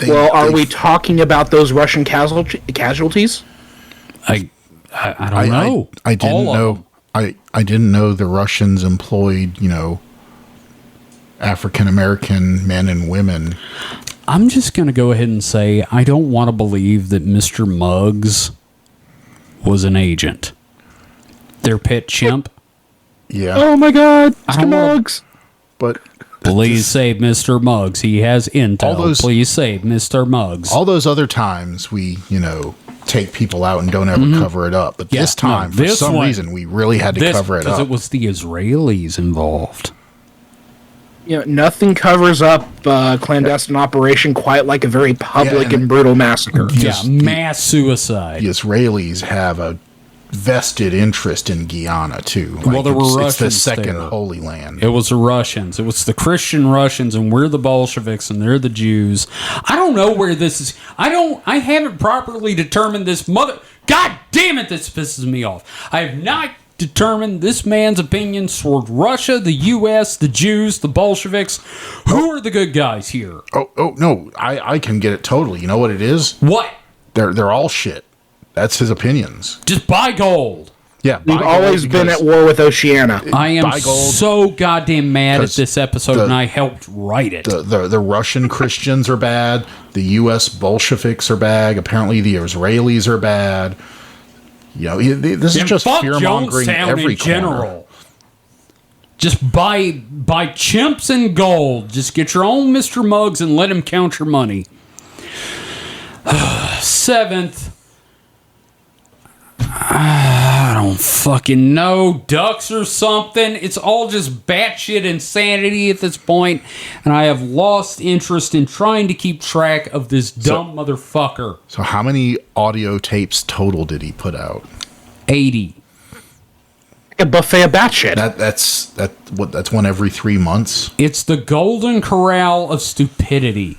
Are we talking about those Russian casualties? I don't know. I didn't know. I didn't know the Russians employed, African American men and women. I'm just going to go ahead and say I don't want to believe that Mr. Muggs was an agent. Their pet chimp. Yeah. Oh my God, Mr. Muggs. But please save Mr. Muggs. He has intel. Please save Mr. Muggs. All those other times we, take people out and don't ever cover it up. But this time, for some reason, we really had to cover it up. Because it was the Israelis involved. Nothing covers up clandestine operation quite like a very public and brutal massacre. Mass suicide. The Israelis have a vested interest in Guyana, too. Well, there were Russians. It's the second there. Holy Land. It was the Russians. It was the Christian Russians, and we're the Bolsheviks, and they're the Jews. I don't know where this is. I haven't properly determined this God damn it, this pisses me off. I have not determined this man's opinions toward Russia, the U.S., the Jews, the Bolsheviks. Who are the good guys here? Oh no, I can get it totally. You know what it is? What? They're all shit. That's his opinions. Just buy gold. Yeah, we've always been at war with Oceania. I am so goddamn mad at this episode, and I helped write it. The Russian Christians are bad. The U.S. Bolsheviks are bad. Apparently, the Israelis are bad. This is just fear-mongering every general. Just buy chimps and gold. Just get your own Mr. Muggs and let him count your money. Seventh, I don't fucking know. Ducks or something. It's all just batshit insanity at this point, and I have lost interest in trying to keep track of this dumb motherfucker. So how many audio tapes total did he put out? 80. A buffet of batshit. That's one every 3 months. It's the golden corral of stupidity.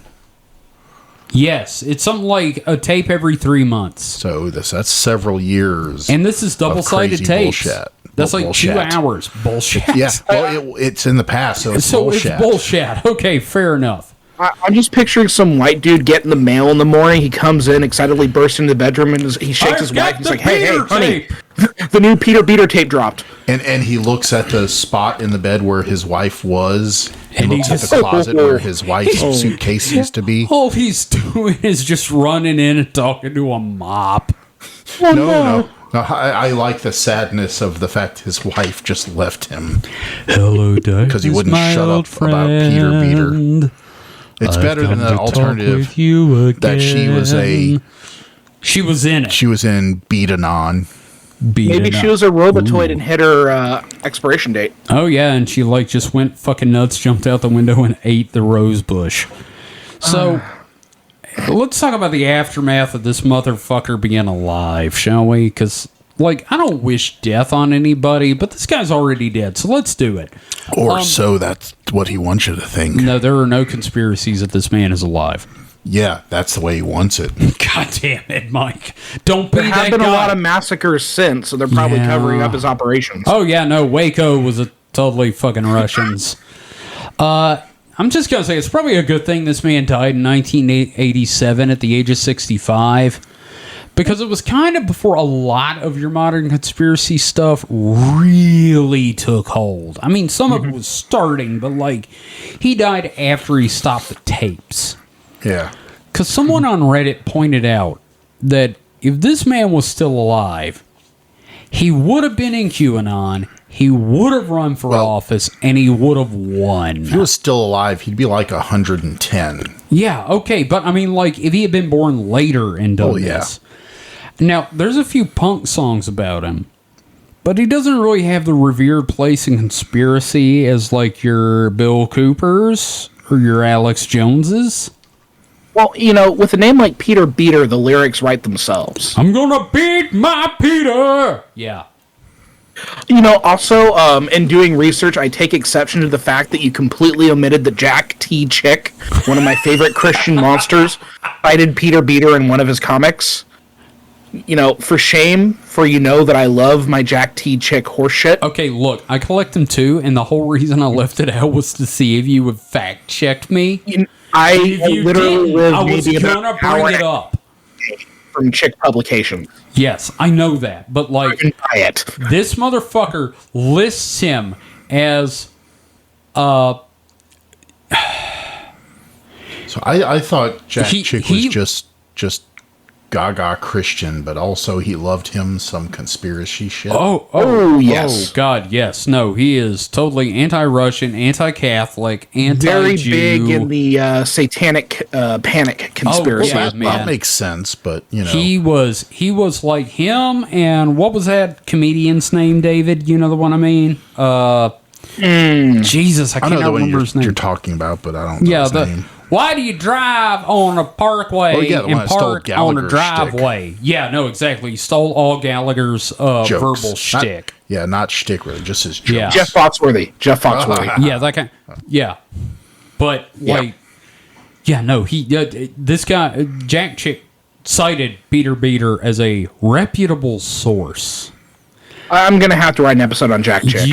Yes, it's something like a tape every 3 months. So that's several years. And this is double-sided tapes. Bullshit. That's like bullshit. 2 hours. Bullshit. Yeah, well, it's in the past, so it's bullshit. It's bullshit. Okay, fair enough. I'm just picturing some white dude getting the mail in the morning. He comes in, excitedly bursts into the bedroom, and he shakes his wife. He's like, hey, honey, the new Peter Beater tape dropped. And he looks at the spot in the bed where his wife was. And he looks at the closet where his wife's suitcase used to be. All he's doing is just running in and talking to a mop. No. I like the sadness of the fact his wife just left him. Hello, Doug. Because he wouldn't shut up about Peter Beater. It's better than the alternative that she was in it. She was in Beat-A-Non. Maybe she was a Robotoid and hit her expiration date. Oh yeah, and she just went fucking nuts, jumped out the window, and ate the rose bush. So let's talk about the aftermath of this motherfucker being alive, shall we? Because like, I don't wish death on anybody, but this guy's already dead, so let's do it. Or so that's what he wants you to think. No, there are no conspiracies that this man is alive. Yeah, that's the way he wants it. God damn it, Mike. Don't be that guy. There have been a lot of massacres since, so they're probably covering up his operations. Oh, yeah, no, Waco was a totally fucking Russians. I'm just going to say, it's probably a good thing this man died in 1987 at the age of 65. Because it was kind of before a lot of your modern conspiracy stuff really took hold. I mean, some of it was starting, but, like, he died after he stopped the tapes. Yeah. Because someone on Reddit pointed out that if this man was still alive, he would have been in QAnon, he would have run for office, and he would have won. If he was still alive, he'd be like 110. Yeah, okay, but I mean, like, if he had been born later and done this. Now, there's a few punk songs about him, but he doesn't really have the revered place in conspiracy as, like, your Bill Coopers or your Alex Joneses. Well, you know, with a name like Peter Beater, the lyrics write themselves. I'm gonna beat my Peter! Yeah. You know, also, in doing research, I take exception to the fact that you completely omitted the Jack T. Chick, one of my favorite Christian monsters, cited Peter Beater in one of his comics. You know, for shame, for you know that I love my Jack T. Chick horseshit. Okay, look, I collect them too, and the whole reason I left it out was to see if you would fact check me. I literally was gonna bring it up from Chick publication. Yes, I know that, but like, buy it. This motherfucker lists him as So I thought Jack Chick was just gaga Christian, but also he loved him some conspiracy shit. Oh, yes. Oh, God, yes. No, he is totally anti-Russian, anti-Catholic, anti-Jew. Very big in the satanic panic conspiracy. Oh, yeah, that makes sense, but, you know. He was like him, and what was that comedian's name, David? You know the one I mean? Jesus, I can't remember his name. You're talking about, but I don't know his name. Why do you drive on a parkway and park on a driveway? Shtick. Yeah, no, exactly. He stole all Gallagher's verbal shtick. Not shtick, really, just his jokes. Yeah. Jeff Foxworthy. Yeah, that kind. Yeah, but like, yeah, no, this guy Jack Chick cited Peter Beater as a reputable source. I'm gonna have to write an episode on Jack Chick.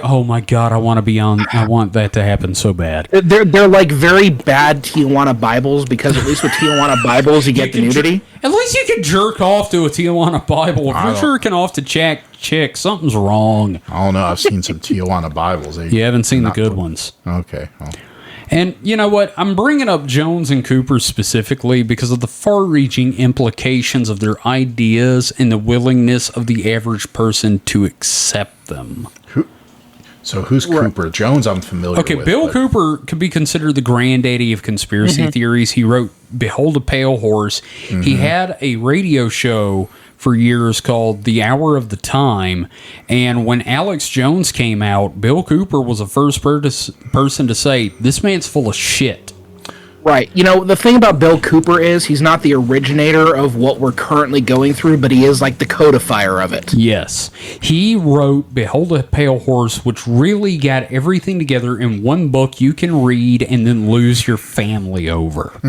Oh my God, I want to be on. I want that to happen so bad. They're like very bad Tijuana Bibles, because at least with Tijuana Bibles you get the nudity. At least you can jerk off to a Tijuana Bible. If you're jerking off to Jack Chick, something's wrong. I don't know. I've seen some Tijuana Bibles. You haven't seen the good ones. Okay. Well. And you know what? I'm bringing up Jones and Cooper specifically because of the far-reaching implications of their ideas and the willingness of the average person to accept them. So who's Cooper? Jones I'm familiar with. Okay, Bill Cooper could be considered the granddaddy of conspiracy theories. He wrote Behold a Pale Horse. He had a radio show for years called The Hour of the Time, and when Alex Jones came out, Bill Cooper was the first person to say, this man's full of shit. Right. You know, the thing about Bill Cooper is he's not the originator of what we're currently going through, but he is like the codifier of it. Yes. He wrote Behold a Pale Horse, which really got everything together in one book you can read and then lose your family over.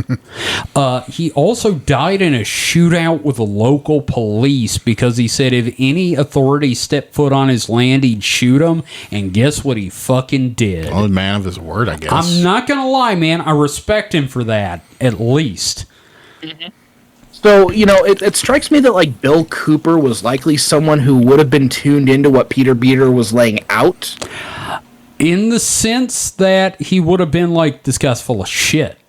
He also died in a shootout with the local police because he said if any authority stepped foot on his land, he'd shoot him. And guess what he fucking did? Oh, man of his word, I guess. I'm not going to lie, man. I respect him for that, at least. So, you know, it strikes me that, like, Bill Cooper was likely someone who would have been tuned into what Peter Beater was laying out. In the sense that he would have been like, this guy's full of shit.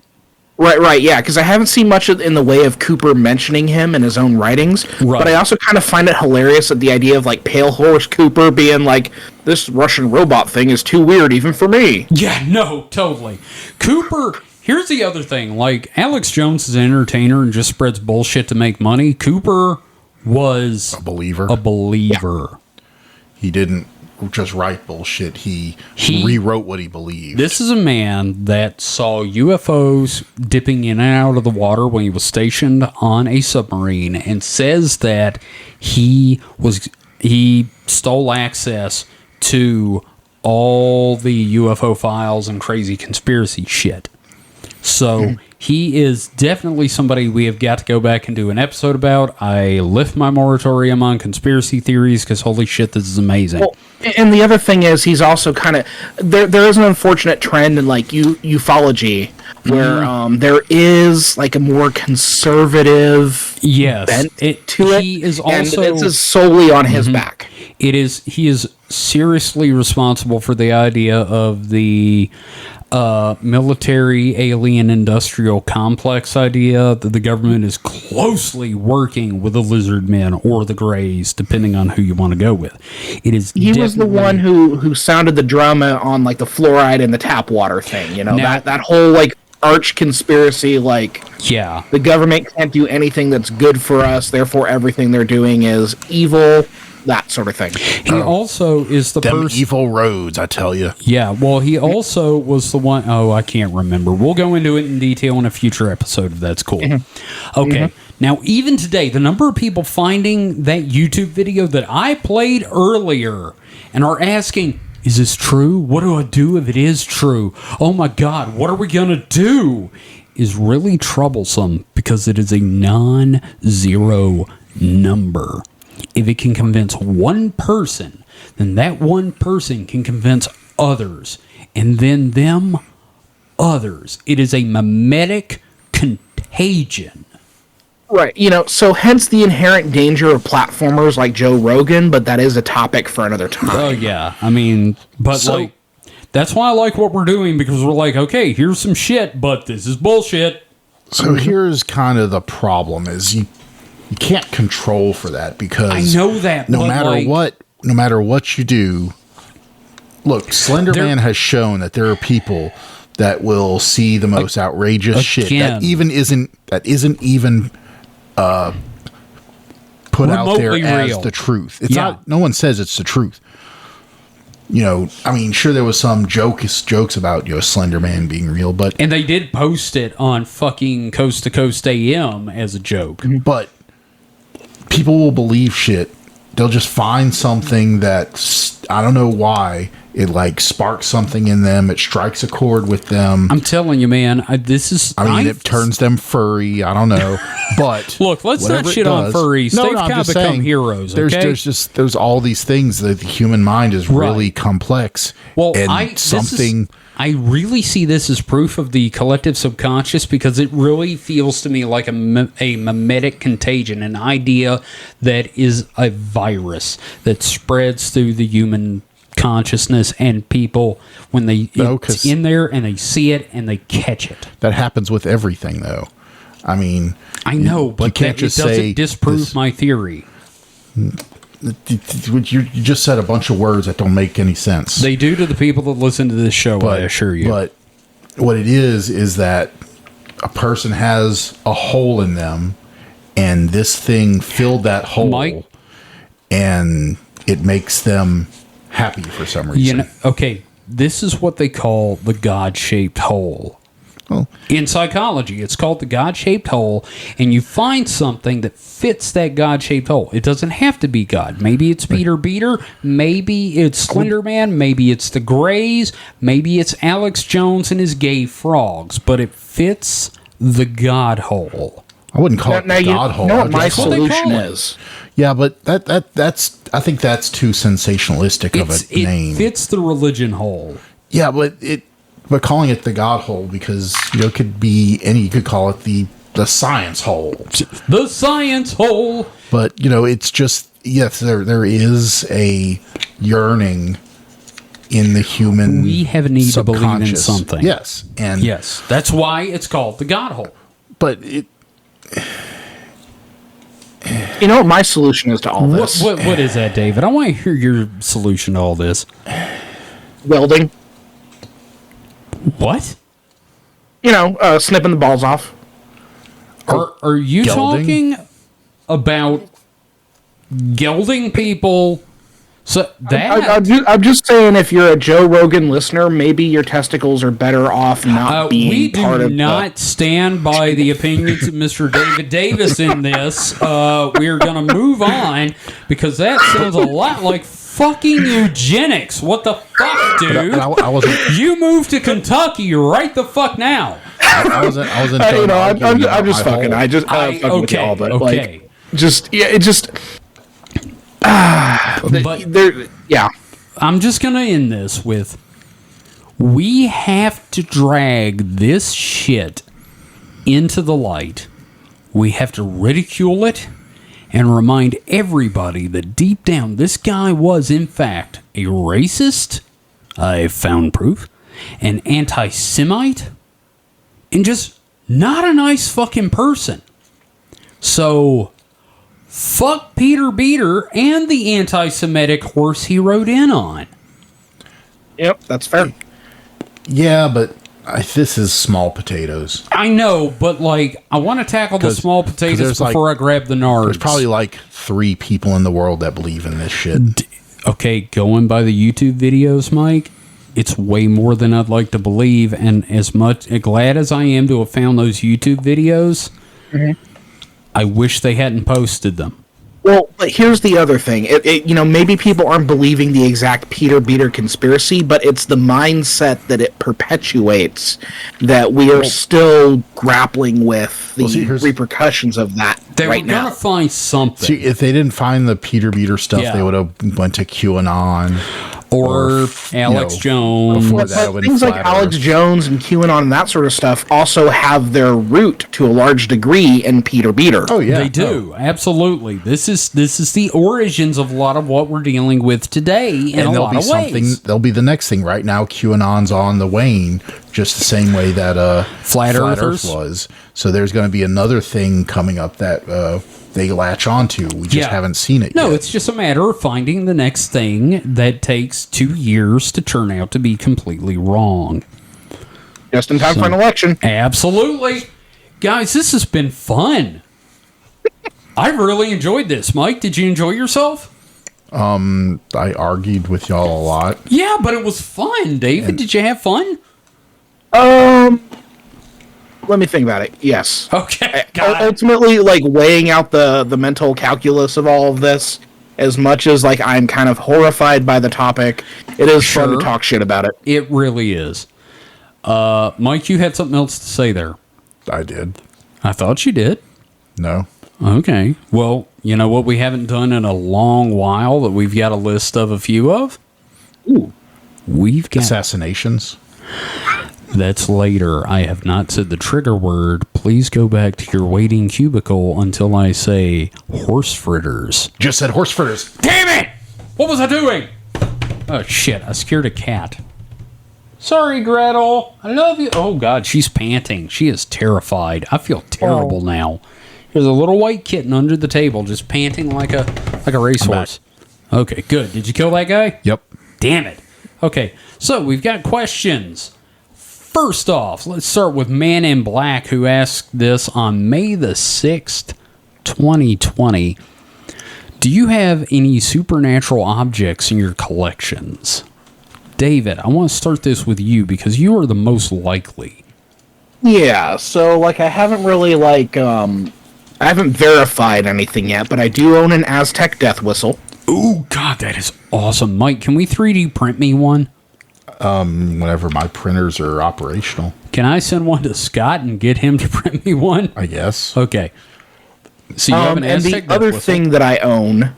Right, yeah, because I haven't seen much in the way of Cooper mentioning him in his own writings, but I also kind of find it hilarious that the idea of, like, Pale Horse Cooper being like, this Russian robot thing is too weird even for me. Yeah, no, totally. Cooper... Here's the other thing, like, Alex Jones is an entertainer and just spreads bullshit to make money. Cooper was a believer. Yeah. He didn't just write bullshit. He rewrote what he believed. This is a man that saw UFOs dipping in and out of the water when he was stationed on a submarine, and says that he stole access to all the UFO files and crazy conspiracy shit. So he is definitely somebody we have got to go back and do an episode about. I lift my moratorium on conspiracy theories because holy shit, this is amazing. Well, and the other thing is, he's also kind of there is an unfortunate trend in like ufology where there is like a more conservative bent to it. He is also, and this is solely on his back. He is seriously responsible for the idea of the military alien industrial complex idea that the government is closely working with the lizard men or the greys, depending on who you want to go with. He was the one who sounded the drum on like the fluoride and the tap water thing. You know, now, that whole like arch conspiracy, like the government can't do anything that's good for us, therefore everything they're doing is evil. That sort of thing. He also is the person... evil roads, I tell you. Yeah, well, he also was the one... Oh, I can't remember. We'll go into it in detail in a future episode if that's cool. Okay. Now, even today, the number of people finding that YouTube video that I played earlier and are asking, is this true? What do I do if it is true? Oh my God, what are we going to do? Is really troublesome because it is a non-zero number. If it can convince one person, then that one person can convince others, and then them others. It is a mimetic contagion. Right. You know, so hence the inherent danger of platformers like Joe Rogan, but that is a topic for another time. Oh, yeah. I mean, but like, that's why I like what we're doing, because we're like, okay, here's some shit, but this is bullshit. So here's kind of the problem is you can't control for that because I know that no matter what you do, look, Slender Man has shown that there are people that will see the most outrageous shit that isn't even put out there as the truth. It's not. No one says it's the truth. You know, I mean, sure, there was some jokes about, you know, Slender Man being real, and they did post it on fucking Coast to Coast AM as a joke. But people will believe shit. They'll just find something that, I don't know why, it like sparks something in them. It strikes a chord with them. I'm telling you, man, it turns them furry. I don't know. But look, let's not shit on furries. They've kind of become heroes. Okay? There's all these things that the human mind is really complex. Well, and I really see this as proof of the collective subconscious, because it really feels to me like a mimetic contagion, an idea that is a virus that spreads through the human consciousness, and people, when it's in there and they see it and they catch it. That happens with everything, though. I mean, I know, but it doesn't disprove my theory. You just said a bunch of words that don't make any sense. They do to the people that listen to this show, I assure you. But what it is that a person has a hole in them, and this thing filled that hole, and it makes them happy for some reason. You know, okay, this is what they call the God-shaped hole. Oh. In psychology, it's called the God-shaped hole, and you find something that fits that God-shaped hole. It doesn't have to be God. Maybe it's Peter Beater, maybe it's Slender Man, maybe it's the Greys, maybe it's Alex Jones and his gay frogs, but it fits the God hole. I wouldn't call it the God hole. You know what my solution is? Yeah, but that's I think that's too sensationalistic of a name. It fits the religion hole. Yeah, but calling it the God hole, because it could be you could call it the science hole. The science hole. But it's just, yes, there is a yearning in the human. We have a need to believe in something. Yes, and yes, that's why it's called the God hole. But it. You know what my solution is to all this? What is that, David? I want to hear your solution to all this. Welding. What? Snipping the balls off. Are you talking about gelding people So that I'm just saying, if you're a Joe Rogan listener, maybe your testicles are better off not being part of. We do not stand by the opinions of Mr. David Davis in this. We are going to move on because that sounds a lot like fucking eugenics. What the fuck, dude? I wasn't. You moved to Kentucky right the fuck now. I wasn't. I'm just fucking. I fucking with y'all, but okay. Yeah. I'm just going to end this with, we have to drag this shit into the light. We have to ridicule it and remind everybody that deep down this guy was, in fact, a racist, I found proof, an anti-Semite, and just not a nice fucking person. So, fuck Peter Beater and the anti-Semitic horse he rode in on. Yep, that's fair. Yeah, but this is small potatoes. I know, but like, I want to tackle the small potatoes before I grab the nards. There's probably like 3 people in the world that believe in this shit. Okay, going by the YouTube videos, Mike, it's way more than I'd like to believe, and as glad as I am to have found those YouTube videos, I wish they hadn't posted them. Well, but here's the other thing. Maybe people aren't believing the exact Peter Beater conspiracy, but it's the mindset that it perpetuates that we are still grappling with the repercussions of that they right now. They were going to find something. See, if they didn't find the Peter Beater stuff, they would have went to QAnon. Or Alex Jones. But things like Alex Jones and QAnon and that sort of stuff also have their root, to a large degree, in Peter Beater. Oh, yeah. They do. Absolutely. This is the origins of a lot of what we're dealing with today in a lot of ways. There'll be the next thing. Right now, QAnon's on the wane, just the same way that Flat Earth was. So there's going to be another thing coming up that they latch onto. We just haven't seen it yet. No, it's just a matter of finding the next thing that takes 2 years to turn out to be completely wrong. Just in time for an election. Absolutely. Guys, this has been fun. I've really enjoyed this. Mike, did you enjoy yourself? I argued with y'all a lot. Yeah, but it was fun. David, did you have fun? Let me think about it. Yes. Okay. Ultimately, like, weighing out the mental calculus of all of this, as much as like I'm kind of horrified by the topic, it is fun to talk shit about it. It really is. Mike, you had something else to say there. I did. I thought you did. No. Okay. Well, you know what we haven't done in a long while that we've got a list of a few of? Ooh. We've got assassinations. That's later. I have not said the trigger word. Please go back to your waiting cubicle until I say horse fritters. Just said horse fritters. Damn it! What was I doing? Oh, shit. I scared a cat. Sorry, Gretel. I love you. Oh, God. She's panting. She is terrified. I feel terrible now. There's a little white kitten under the table just panting like a racehorse. Okay, good. Did you kill that guy? Yep. Damn it. Okay, so we've got questions. First off, let's start with Man in Black, who asked this on May the 6th, 2020. Do you have any supernatural objects in your collections? David, I want to start this with you because you are the most likely. Yeah, so, like, I haven't really, like, I haven't verified anything yet, but I do own an Aztec death whistle. Ooh, God, that is awesome. Mike, can we 3D print me one? Whenever my printers are operational. Can I send one to Scott and get him to print me one? I guess. Okay. So you have an Aztec and the other thing that I own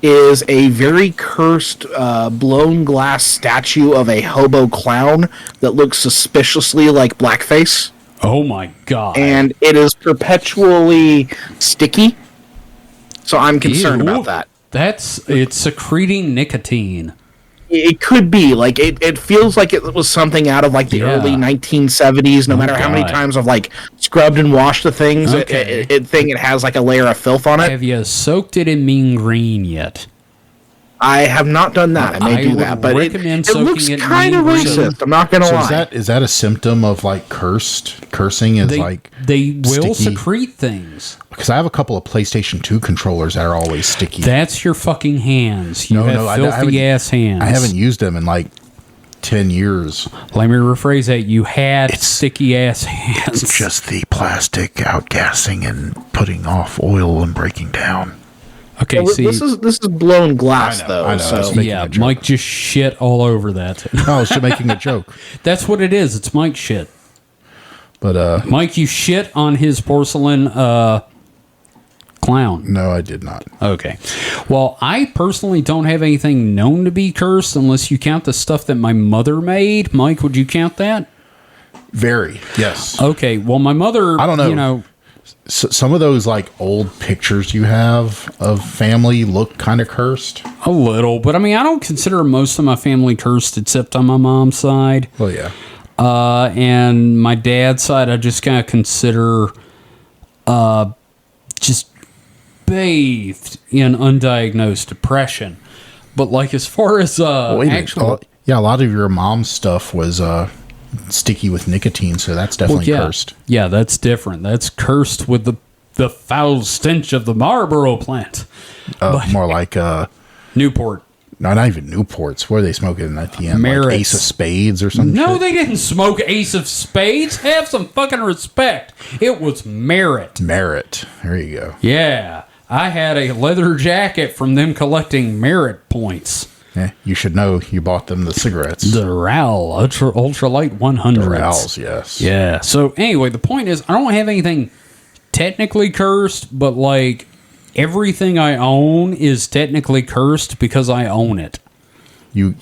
is a very cursed blown glass statue of a hobo clown that looks suspiciously like blackface. Oh my God. And it is perpetually sticky. So I'm concerned about that. It's secreting nicotine. It could be. Like, it feels like it was something out of, like, the early 1970s, no matter how many times I've, like, scrubbed and washed the things. Okay. It has, like, a layer of filth on it. Have you soaked it in mean green yet? I have not done that. I may do would that, but it recommend looks soaking it in kind of neem green. racist. I'm not gonna So lie. is that a symptom of like cursing? Is like They will sticky? secrete things. Because I have a couple of PlayStation 2 controllers that are always sticky. That's your fucking hands. You have I filthy haven't- ass hands. I haven't used them in like 10 years. Let me rephrase that. You had sticky ass hands. It's just the plastic outgassing and putting off oil and breaking down. Okay, Well, see, this is blown glass, I know, though. I know. So It's making yeah, a joke. Mike just shit all over that. I was just making a joke. That's what it is. It's Mike shit. But Mike, you shit on his porcelain clown. no, I did not. Okay. Well, I personally don't have anything known to be cursed unless you count the stuff that my mother made. Mike, would you count that? Very, yes. Okay. Well, my mother, I don't know. You know, Some of those like old pictures you have of family look kind of cursed. a little, but I mean, I don't consider most of my family cursed except on my mom's side. Well, yeah. And my dad's side, I just kind of consider just bathed in undiagnosed depression. But like as far as Wait a minute. actual, Yeah, a lot of your mom's stuff was sticky with nicotine, so that's definitely cursed. Yeah, that's different. That's cursed with the foul stench of the Marlboro plant. More like Newport. not even Newports. What are they smoking at the end? Merits. Like Ace of Spades or something? No, they didn't smoke Ace of Spades. Have some fucking respect. It was Merit. Merit. There you go. Yeah. I had a leather jacket from them collecting Merit points. Yeah, you should know you bought them the cigarettes. The RAL Ultralight 100s. The Rals, yes. Yeah. So anyway, the point is, I don't have anything technically cursed, but like everything I own is technically cursed because I own it. You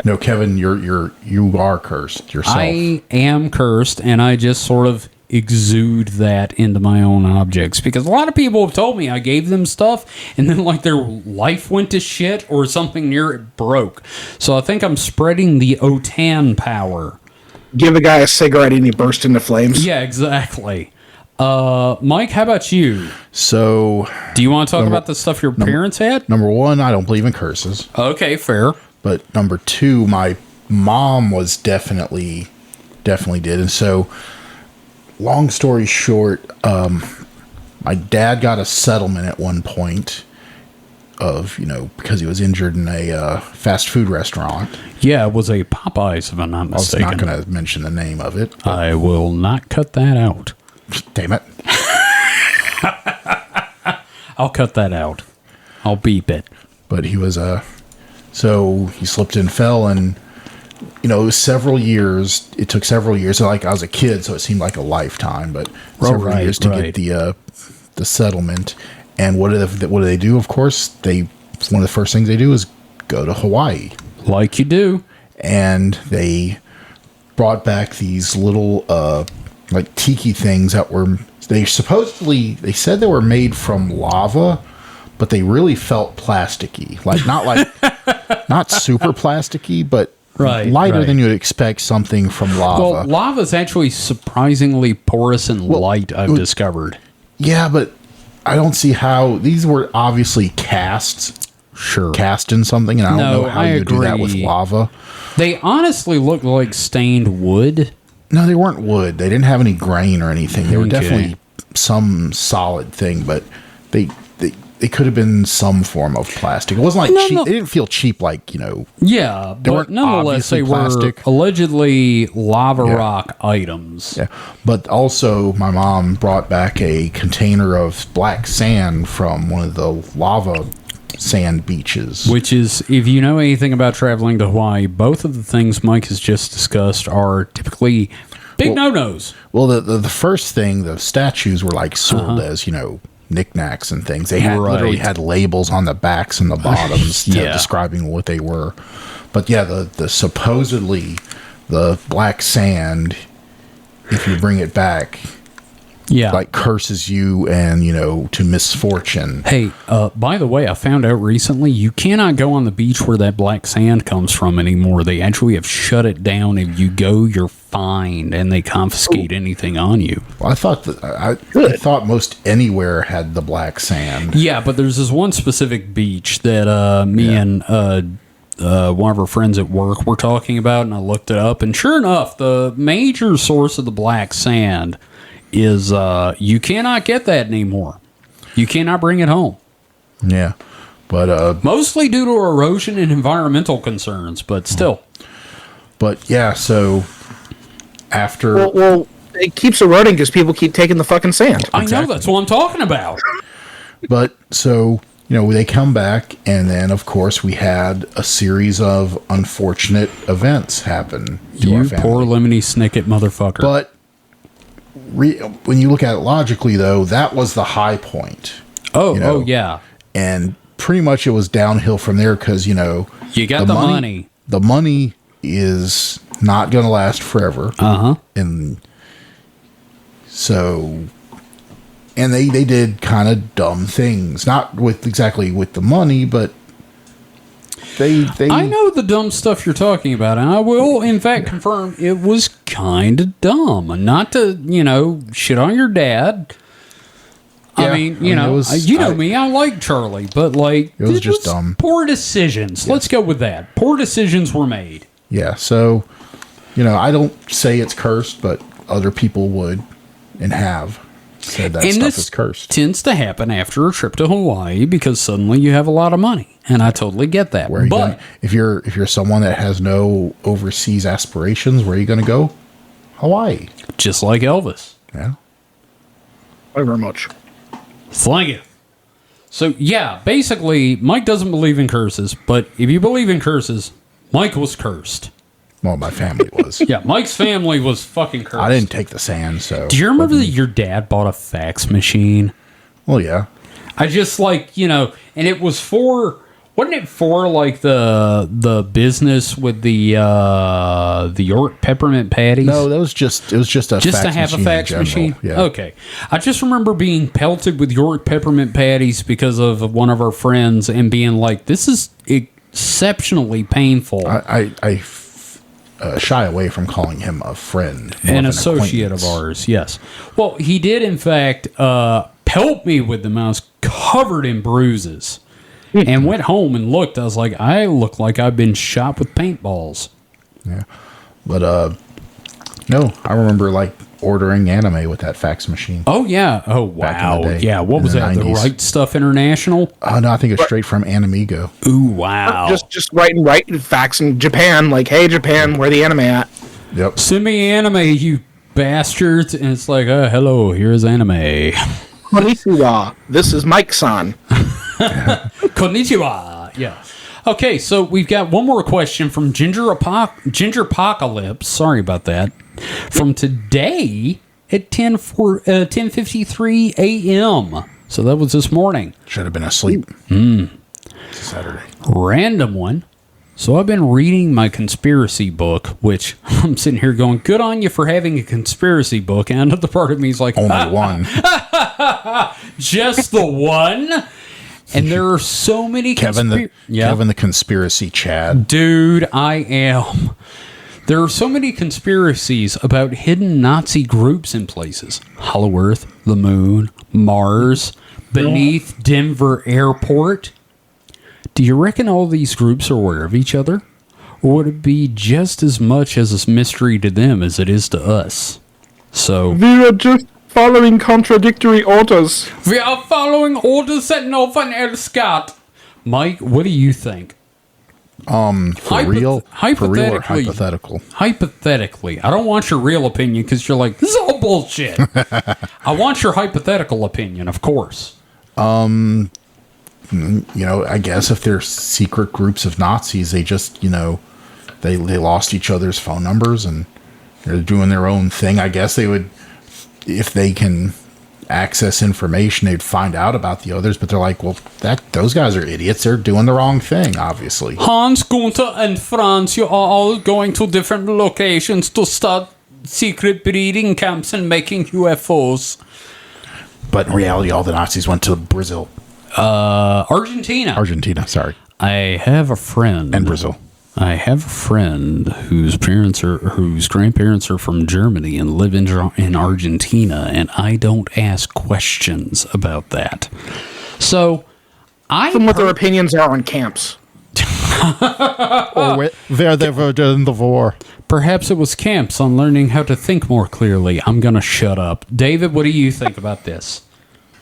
no, Kevin, you are cursed yourself. I am cursed, and I just sort of exude that into my own objects because a lot of people have told me I gave them stuff and then like their life went to shit or something near it broke. So I think I'm spreading the OTAN power. give a guy a cigarette and he burst into flames. Yeah, exactly. Mike, how about you? So, Do you want to talk about the stuff your parents had? number one, I don't believe in curses. Okay, fair. But number two, my mom was definitely did. And so, long story short, my dad got a settlement at one point of, because he was injured in a fast food restaurant. Yeah, it was a Popeyes, if I'm not I was mistaken. not going to mention the name of it. I will not cut that out. Damn it. I'll cut that out. I'll beep it. But he was so he slipped and fell, and it was several years. It took several years. Like I was a kid, so it seemed like a lifetime, but several years to get the settlement. And what do they do? Of course, one of the first things they do is go to Hawaii, Like you do. and they brought back these little like tiki things that were they said they were made from lava, but they really felt plasticky, like not super plasticky, but lighter than you'd expect something from lava. Well, lava is actually surprisingly porous and light, I've discovered. Yeah, but I don't see how these were obviously cast in something, and I don't know how you do that with lava. They honestly look like stained wood. No, they weren't wood. They didn't have any grain or anything. They were definitely some solid thing, but they could have been some form of plastic. It wasn't like cheap. No. They didn't feel cheap, like Yeah, but weren't nonetheless, they obviously plastic. were allegedly lava rock items. Yeah, but also my mom brought back a container of black sand from one of the lava sand beaches. Which is, if you know anything about traveling to Hawaii, both of the things Mike has just discussed are typically big no-nos. Well, the first thing, the statues were like sold as knickknacks and things. They had literally had labels on the backs and the bottoms describing what they were. But yeah, the supposedly the black sand, if you bring it back, like curses you and to misfortune. Hey, by the way, I found out recently you cannot go on the beach where that black sand comes from anymore. They actually have shut it down. If you go, you're fined and they confiscate anything on you. Well, I thought I thought most anywhere had the black sand. Yeah, but there's this one specific beach that me and one of our friends at work were talking about, and I looked it up, and sure enough, the major source of the black sand is you cannot get that anymore. You cannot bring it home. Yeah, but mostly due to erosion and environmental concerns, but still. But yeah, so after well, it keeps eroding because people keep taking the fucking sand. I know, that's what I'm talking about. But so, they come back, and then of course we had a series of unfortunate events happen to our You family. poor Lemony Snicket motherfucker. But when you look at it logically, though, that was the high point. Oh yeah. And pretty much it was downhill from there because, You got the money. The money is not going to last forever. Uh-huh. And so, and they did kind of dumb things. Not exactly with the money, but they I know the dumb stuff you're talking about, and I will, in fact, confirm it was kind of dumb. Not to, shit on your dad. Yeah, I mean, it was, me, I like Charlie, but, it was just dumb. Poor decisions. Yes. Let's go with that. Poor decisions were made. Yeah, so, I don't say it's cursed, but other people would and have said that stuff is cursed. Tends to happen after a trip to Hawaii because suddenly you have a lot of money, and I totally get that. But if you're someone that has no overseas aspirations, where are you going to go? Hawaii. Just like Elvis. Yeah. Thank you very much. Thank you. So, yeah, basically, Mike doesn't believe in curses, but if you believe in curses, Mike was cursed. Well, my family was. Yeah, Mike's family was fucking cursed. I didn't take the sand, so. Do you remember that your dad bought a fax machine? Well, yeah. I just and it was wasn't it for like the business with the York peppermint patties? No, it was just a just fax to have a fax machine. Yeah. Okay, I just remember being pelted with York peppermint patties because of one of our friends and being like, "This is exceptionally painful." I shy away from calling him a friend, an associate of ours. Yes. Well, he did in fact pelt me with them. I was covered in bruises. And went home and looked. I was like, I look like I've been shot with paintballs. Yeah. But, no, I remember, ordering anime with that fax machine. Oh, yeah. Oh, wow. Yeah, what was that? 90s. The Right Stuff International? Oh, no, I think it's straight from Animigo. Ooh, wow. Just writing faxing Japan, like, hey, Japan, where the anime at? Yep. Send me anime, you bastards. And it's like, hello, here's anime. Konnichiwa, this is Mike-san. Konnichiwa. Yeah. Okay, so we've got one more question from Ginger Apocalypse. Sorry about that. From today at 10:53 a.m. So that was this morning. Should have been asleep. It's Saturday. Random one. So I've been reading my conspiracy book, which I'm sitting here going, good on you for having a conspiracy book. And another part of me is like, only one. Just the one? And there are so many Kevin the conspiracy Chad. Dude, I am. There are so many conspiracies about hidden Nazi groups in places. Hollow Earth, the moon, Mars, beneath Denver Airport. Do you reckon all these groups are aware of each other? Or would it be just as much as a mystery to them as it is to us? So We are just following contradictory orders. we are following orders that no one else got. Mike, what do you think? For real or hypothetical? Hypothetically. I don't want your real opinion because you're like, this is all bullshit. I want your hypothetical opinion, of course. I guess if they're secret groups of Nazis, they just, they lost each other's phone numbers and they're doing their own thing. I guess they would, if they can access information, they'd find out about the others, but they're like, well, those guys are idiots. They're doing the wrong thing, obviously. Hans, Gunther, and Franz, you are all going to different locations to start secret breeding camps and making UFOs. But in reality, all the Nazis went to Brazil. Argentina. Argentina, sorry. I have a friend. And Brazil. I have a friend whose grandparents are from Germany and live in Argentina, and I don't ask questions about that. So, What their opinions are on camps. Or where they were during the war. Perhaps it was camps on learning how to think more clearly. I'm going to shut up. David, what do you think about this?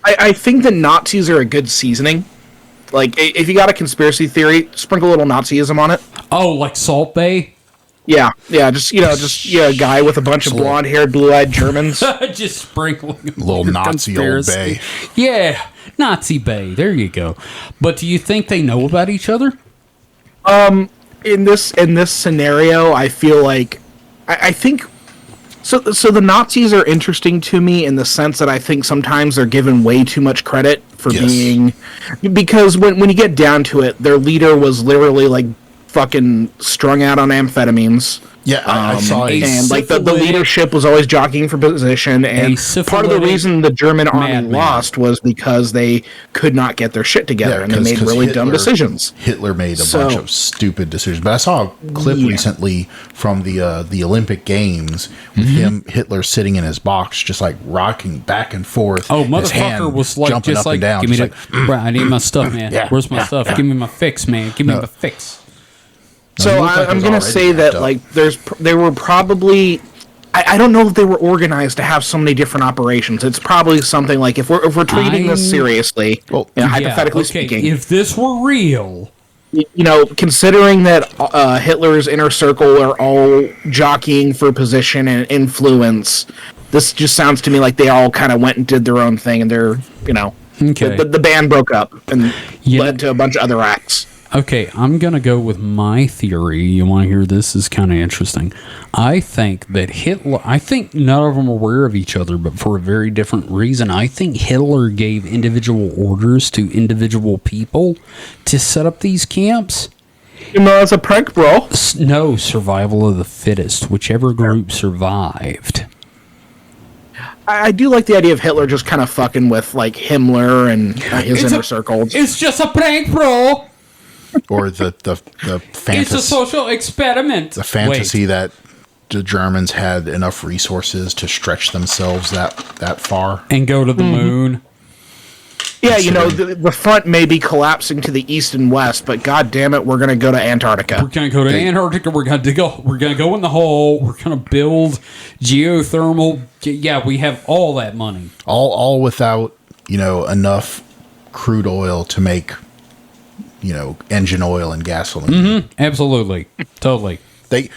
I think the Nazis are a good seasoning. Like, if you got a conspiracy theory, sprinkle a little Nazism on it. Oh, like Salt Bay? Yeah, just a guy with a bunch of blonde-haired, blue-eyed Germans. Just sprinkling Little Nazi old bay. Yeah, Nazi Bay. There you go. But do you think they know about each other? In this scenario, I feel like I think so the Nazis are interesting to me in the sense that I think sometimes they're given way too much credit for being, because when you get down to it, their leader was literally like fucking strung out on amphetamines. Yeah, I saw it. And like the leadership was always jockeying for position, and part of the reason the German army lost was because they could not get their shit together, and they made really dumb decisions. Hitler made a bunch of stupid decisions. But I saw a clip recently from the Olympic Games with Hitler sitting in his box, just like rocking back and forth. Oh, motherfucker was like jumping just up like, and down, give me bro, I need my stuff, man. Yeah, Where's my stuff? Give me my fix, man. Give me my fix. So I'm going to say that like there were probably I don't know if they were organized to have so many different operations. It's probably something like if we're treating this seriously, hypothetically speaking, if this were real, considering that Hitler's inner circle are all jockeying for position and influence, this just sounds to me like they all kind of went and did their own thing, and they're the band broke up and led to a bunch of other acts. Okay, I'm going to go with my theory. You want to hear this? This is kind of interesting. I think that I think none of them are aware of each other, but for a very different reason. I think Hitler gave individual orders to individual people to set up these camps. It's a prank, bro. No, survival of the fittest. Whichever group survived. I do like the idea of Hitler just kind of fucking with, like, Himmler and his inner circle. It's just a prank, bro! Or the fantasy. It's a social experiment. The fantasy that the Germans had enough resources to stretch themselves that far and go to the moon. Yeah, the front may be collapsing to the east and west, but god damn it, we're gonna go to Antarctica. We're gonna go to Antarctica. We're gonna go in the hole. We're gonna build geothermal. Yeah, we have all that money. All without enough crude oil to make engine oil and gasoline. Mm-hmm. Absolutely, totally. The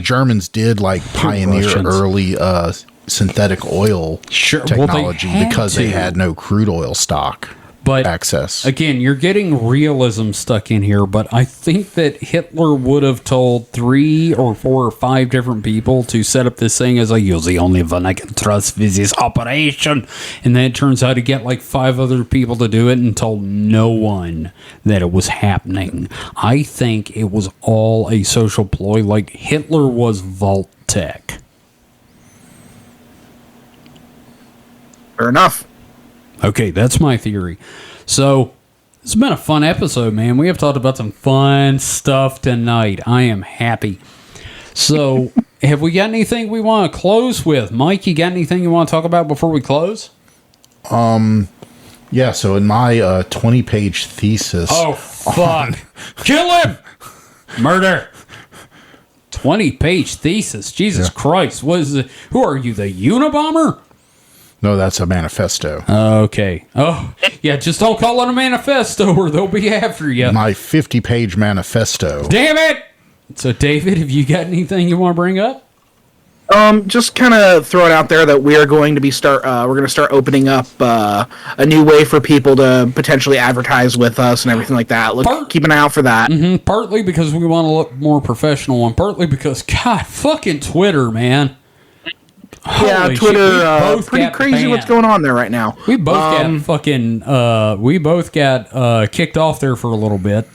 Germans did pioneer early synthetic oil technology because they had no crude oil stock access. Again, you're getting realism stuck in here, but I think that Hitler would have told 3 or 4 or 5 different people to set up this thing as you're the only one I can trust with this operation. And then it turns out to get 5 other people to do it and told no one that it was happening. I think it was all a social ploy, like Hitler was Vault-Tec. Fair enough. Okay, that's my theory. So, it's been a fun episode, man. We have talked about some fun stuff tonight. I am happy. So, have we got anything we want to close with? Mike, you got anything you want to talk about before we close? Yeah, so in my 20-page thesis... Oh, fuck. Kill him! Murder! 20-page thesis. Jesus Christ. What is it? Who are you, the Unabomber? No, that's a manifesto. Okay. Oh, yeah, just don't call it a manifesto or they'll be after you. My 50-page manifesto. Damn it! So, David, have you got anything you want to bring up? Just kind of throw it out there that we are going to be start opening up a new way for people to potentially advertise with us and everything like that. Keep an eye out for that. Mm-hmm, partly because we want to look more professional, and partly because, God, fucking Twitter, man. Yeah, Holy Twitter, pretty crazy what's going on there right now. We both got kicked off there for a little bit.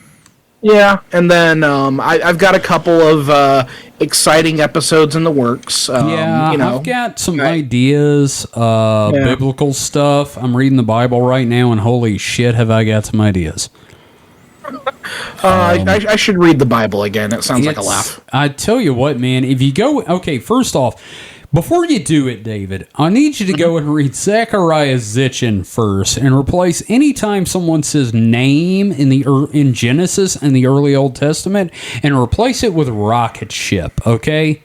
Yeah, and then I've got a couple of exciting episodes in the works. I've got some ideas, biblical stuff. I'm reading the Bible right now, and holy shit, have I got some ideas. I should read the Bible again. It sounds like a laugh. I tell you what, man, if you go, okay, first off, before you do it, David, I need you to go and read Zechariah Zitchin first and replace anytime someone says name in Genesis in the early Old Testament and replace it with rocket ship, okay?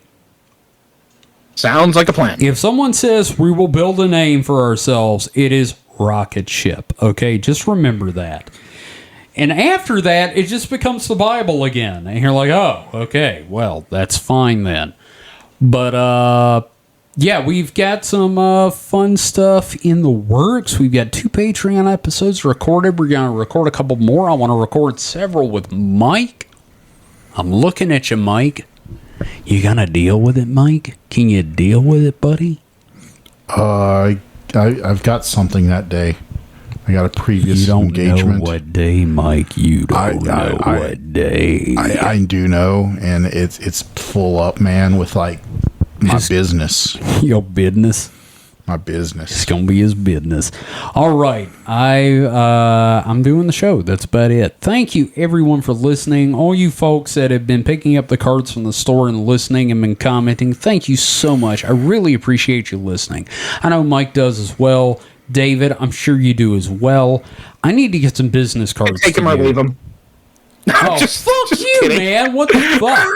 Sounds like a plan. If someone says we will build a name for ourselves, it is rocket ship, okay? Just remember that. And after that, it just becomes the Bible again. And you're like, oh, okay, well, that's fine then. But, yeah, we've got some fun stuff in the works. We've got 2 Patreon episodes recorded. We're going to record a couple more. I want to record several with Mike. I'm looking at you, Mike. You going to deal with it, Mike? Can you deal with it, buddy? I've got something that day. I got a previous engagement. You don't know what day, Mike. You don't know what day. I do know, and it's full up, man, with like my business. Your business? My business. It's gonna be his business. All right, I'm doing the show. That's about it. Thank you, everyone, for listening. All you folks that have been picking up the cards from the store and listening and been commenting, thank you so much. I really appreciate you listening. I know Mike does as well. David, I'm sure you do as well. I need to get some business cards. Take them or leave them. Oh, fuck you, kidding. Man! What the fuck?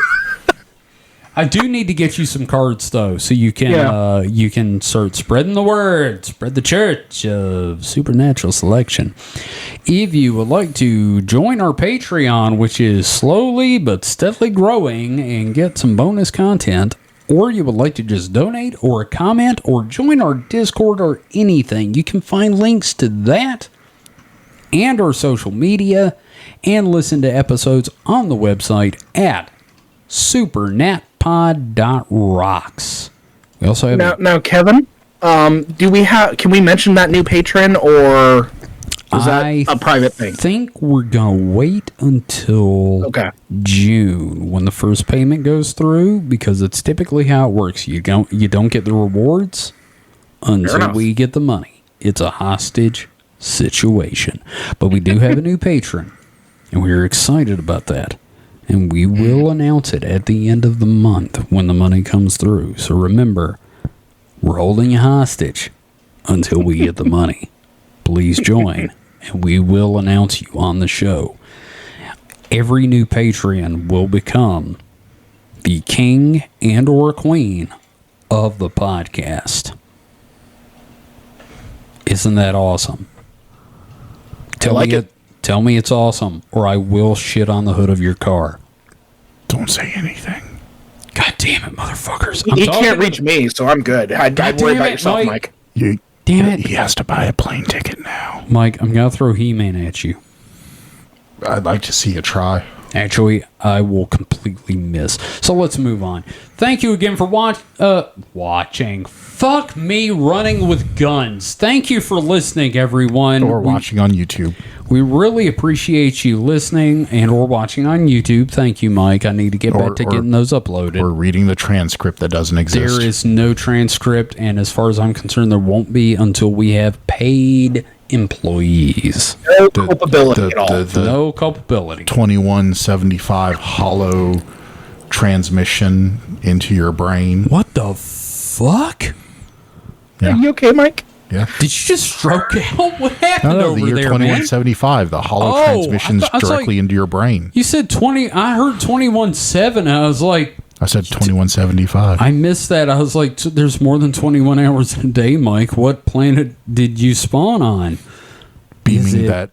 I do need to get you some cards though, so you can start spreading the word, spread the church of Supernatural Selection. If you would like to join our Patreon, which is slowly but steadily growing, and get some bonus content, or you would like to just donate or comment or join our Discord or anything, you can find links to that and our social media and listen to episodes on the website at supernatpod.rocks. We also have now Kevin, can we mention that new patron, or is that a private thing? I think we're gonna wait until June when the first payment goes through, because it's typically how it works. You don't get the rewards until we get the money. It's a hostage situation. But we do have a new patron, and we're excited about that. And we will announce it at the end of the month when the money comes through. So remember, we're holding you hostage until we get the money. Please join, and we will announce you on the show. Every new Patreon will become the king and or queen of the podcast. Isn't that awesome? Tell me it's awesome, or I will shit on the hood of your car. Don't say anything. God damn it, motherfuckers. He can't reach me, so I'm good. I'd worry about yourself, Mike. Damn it. He has to buy a plane ticket now. Mike, I'm going to throw He-Man at you. I'd like to see you try. Actually, I will completely miss. So let's move on. Thank you again for watching. Fuck me running with guns. Thank you for listening, everyone. Or watching on YouTube. We really appreciate you listening and or watching on YouTube. Thank you, Mike. I need to get back to getting those uploaded. Or reading the transcript that doesn't exist. There is no transcript, and as far as I'm concerned, there won't be until we have paid employees. No culpability at all. No culpability. 2175 hollow transmission into your brain. What the fuck? Yeah. Are you okay, Mike? Yeah. Did you just stroke out? What happened over the year there, 2175. The hollow transmissions directly into your brain. You said 20. I heard 21.7. I was like, I said 2175. I missed that. I was like, there's more than 21 hours in a day, Mike. What planet did you spawn on? Beaming that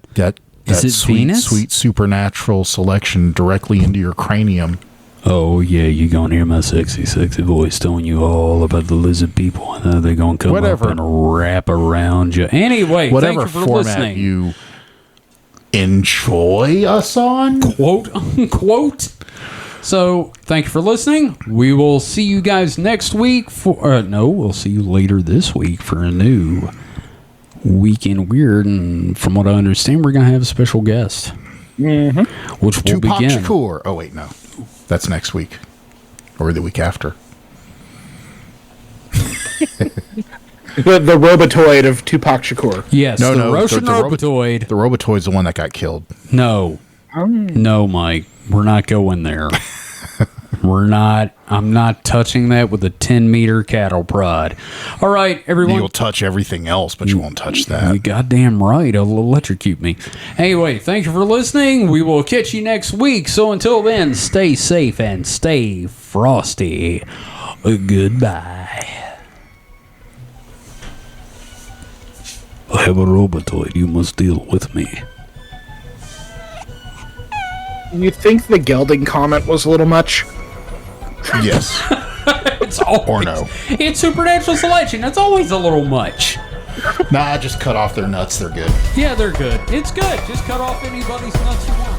Venus? sweet supernatural selection directly into your cranium. Oh, yeah, you're going to hear my sexy, sexy voice telling you all about the lizard people. And they're going to come up and wrap around you. Anyway, whatever thank you for format listening. You enjoy us on? Quote, unquote. So, thank you for listening. We will see you guys next week we'll see you later this week for a new Weekend Weird. And from what I understand, we're going to have a special guest. Mm-hmm. Which will Tupac begin. Shakur. Oh, wait, no. That's next week. Or the week after. The Robotoid of Tupac Shakur. Yes, the Russian Robotoid. The Robotoid's the one that got killed. No. No, Mike, we're not going there. I'm not touching that with a 10-meter cattle prod. All right, everyone. You'll touch everything else, but you won't touch that. You goddamn right. It'll electrocute me. Anyway, thank you for listening. We will catch you next week. So until then, stay safe and stay frosty. Goodbye. I have a robotoid. You must deal with me. You think the gelding comment was a little much? Yes. It's always, Or no. It's supernatural selection. That's always a little much. Nah, just cut off their nuts. They're good. Yeah, they're good. It's good. Just cut off anybody's nuts you want.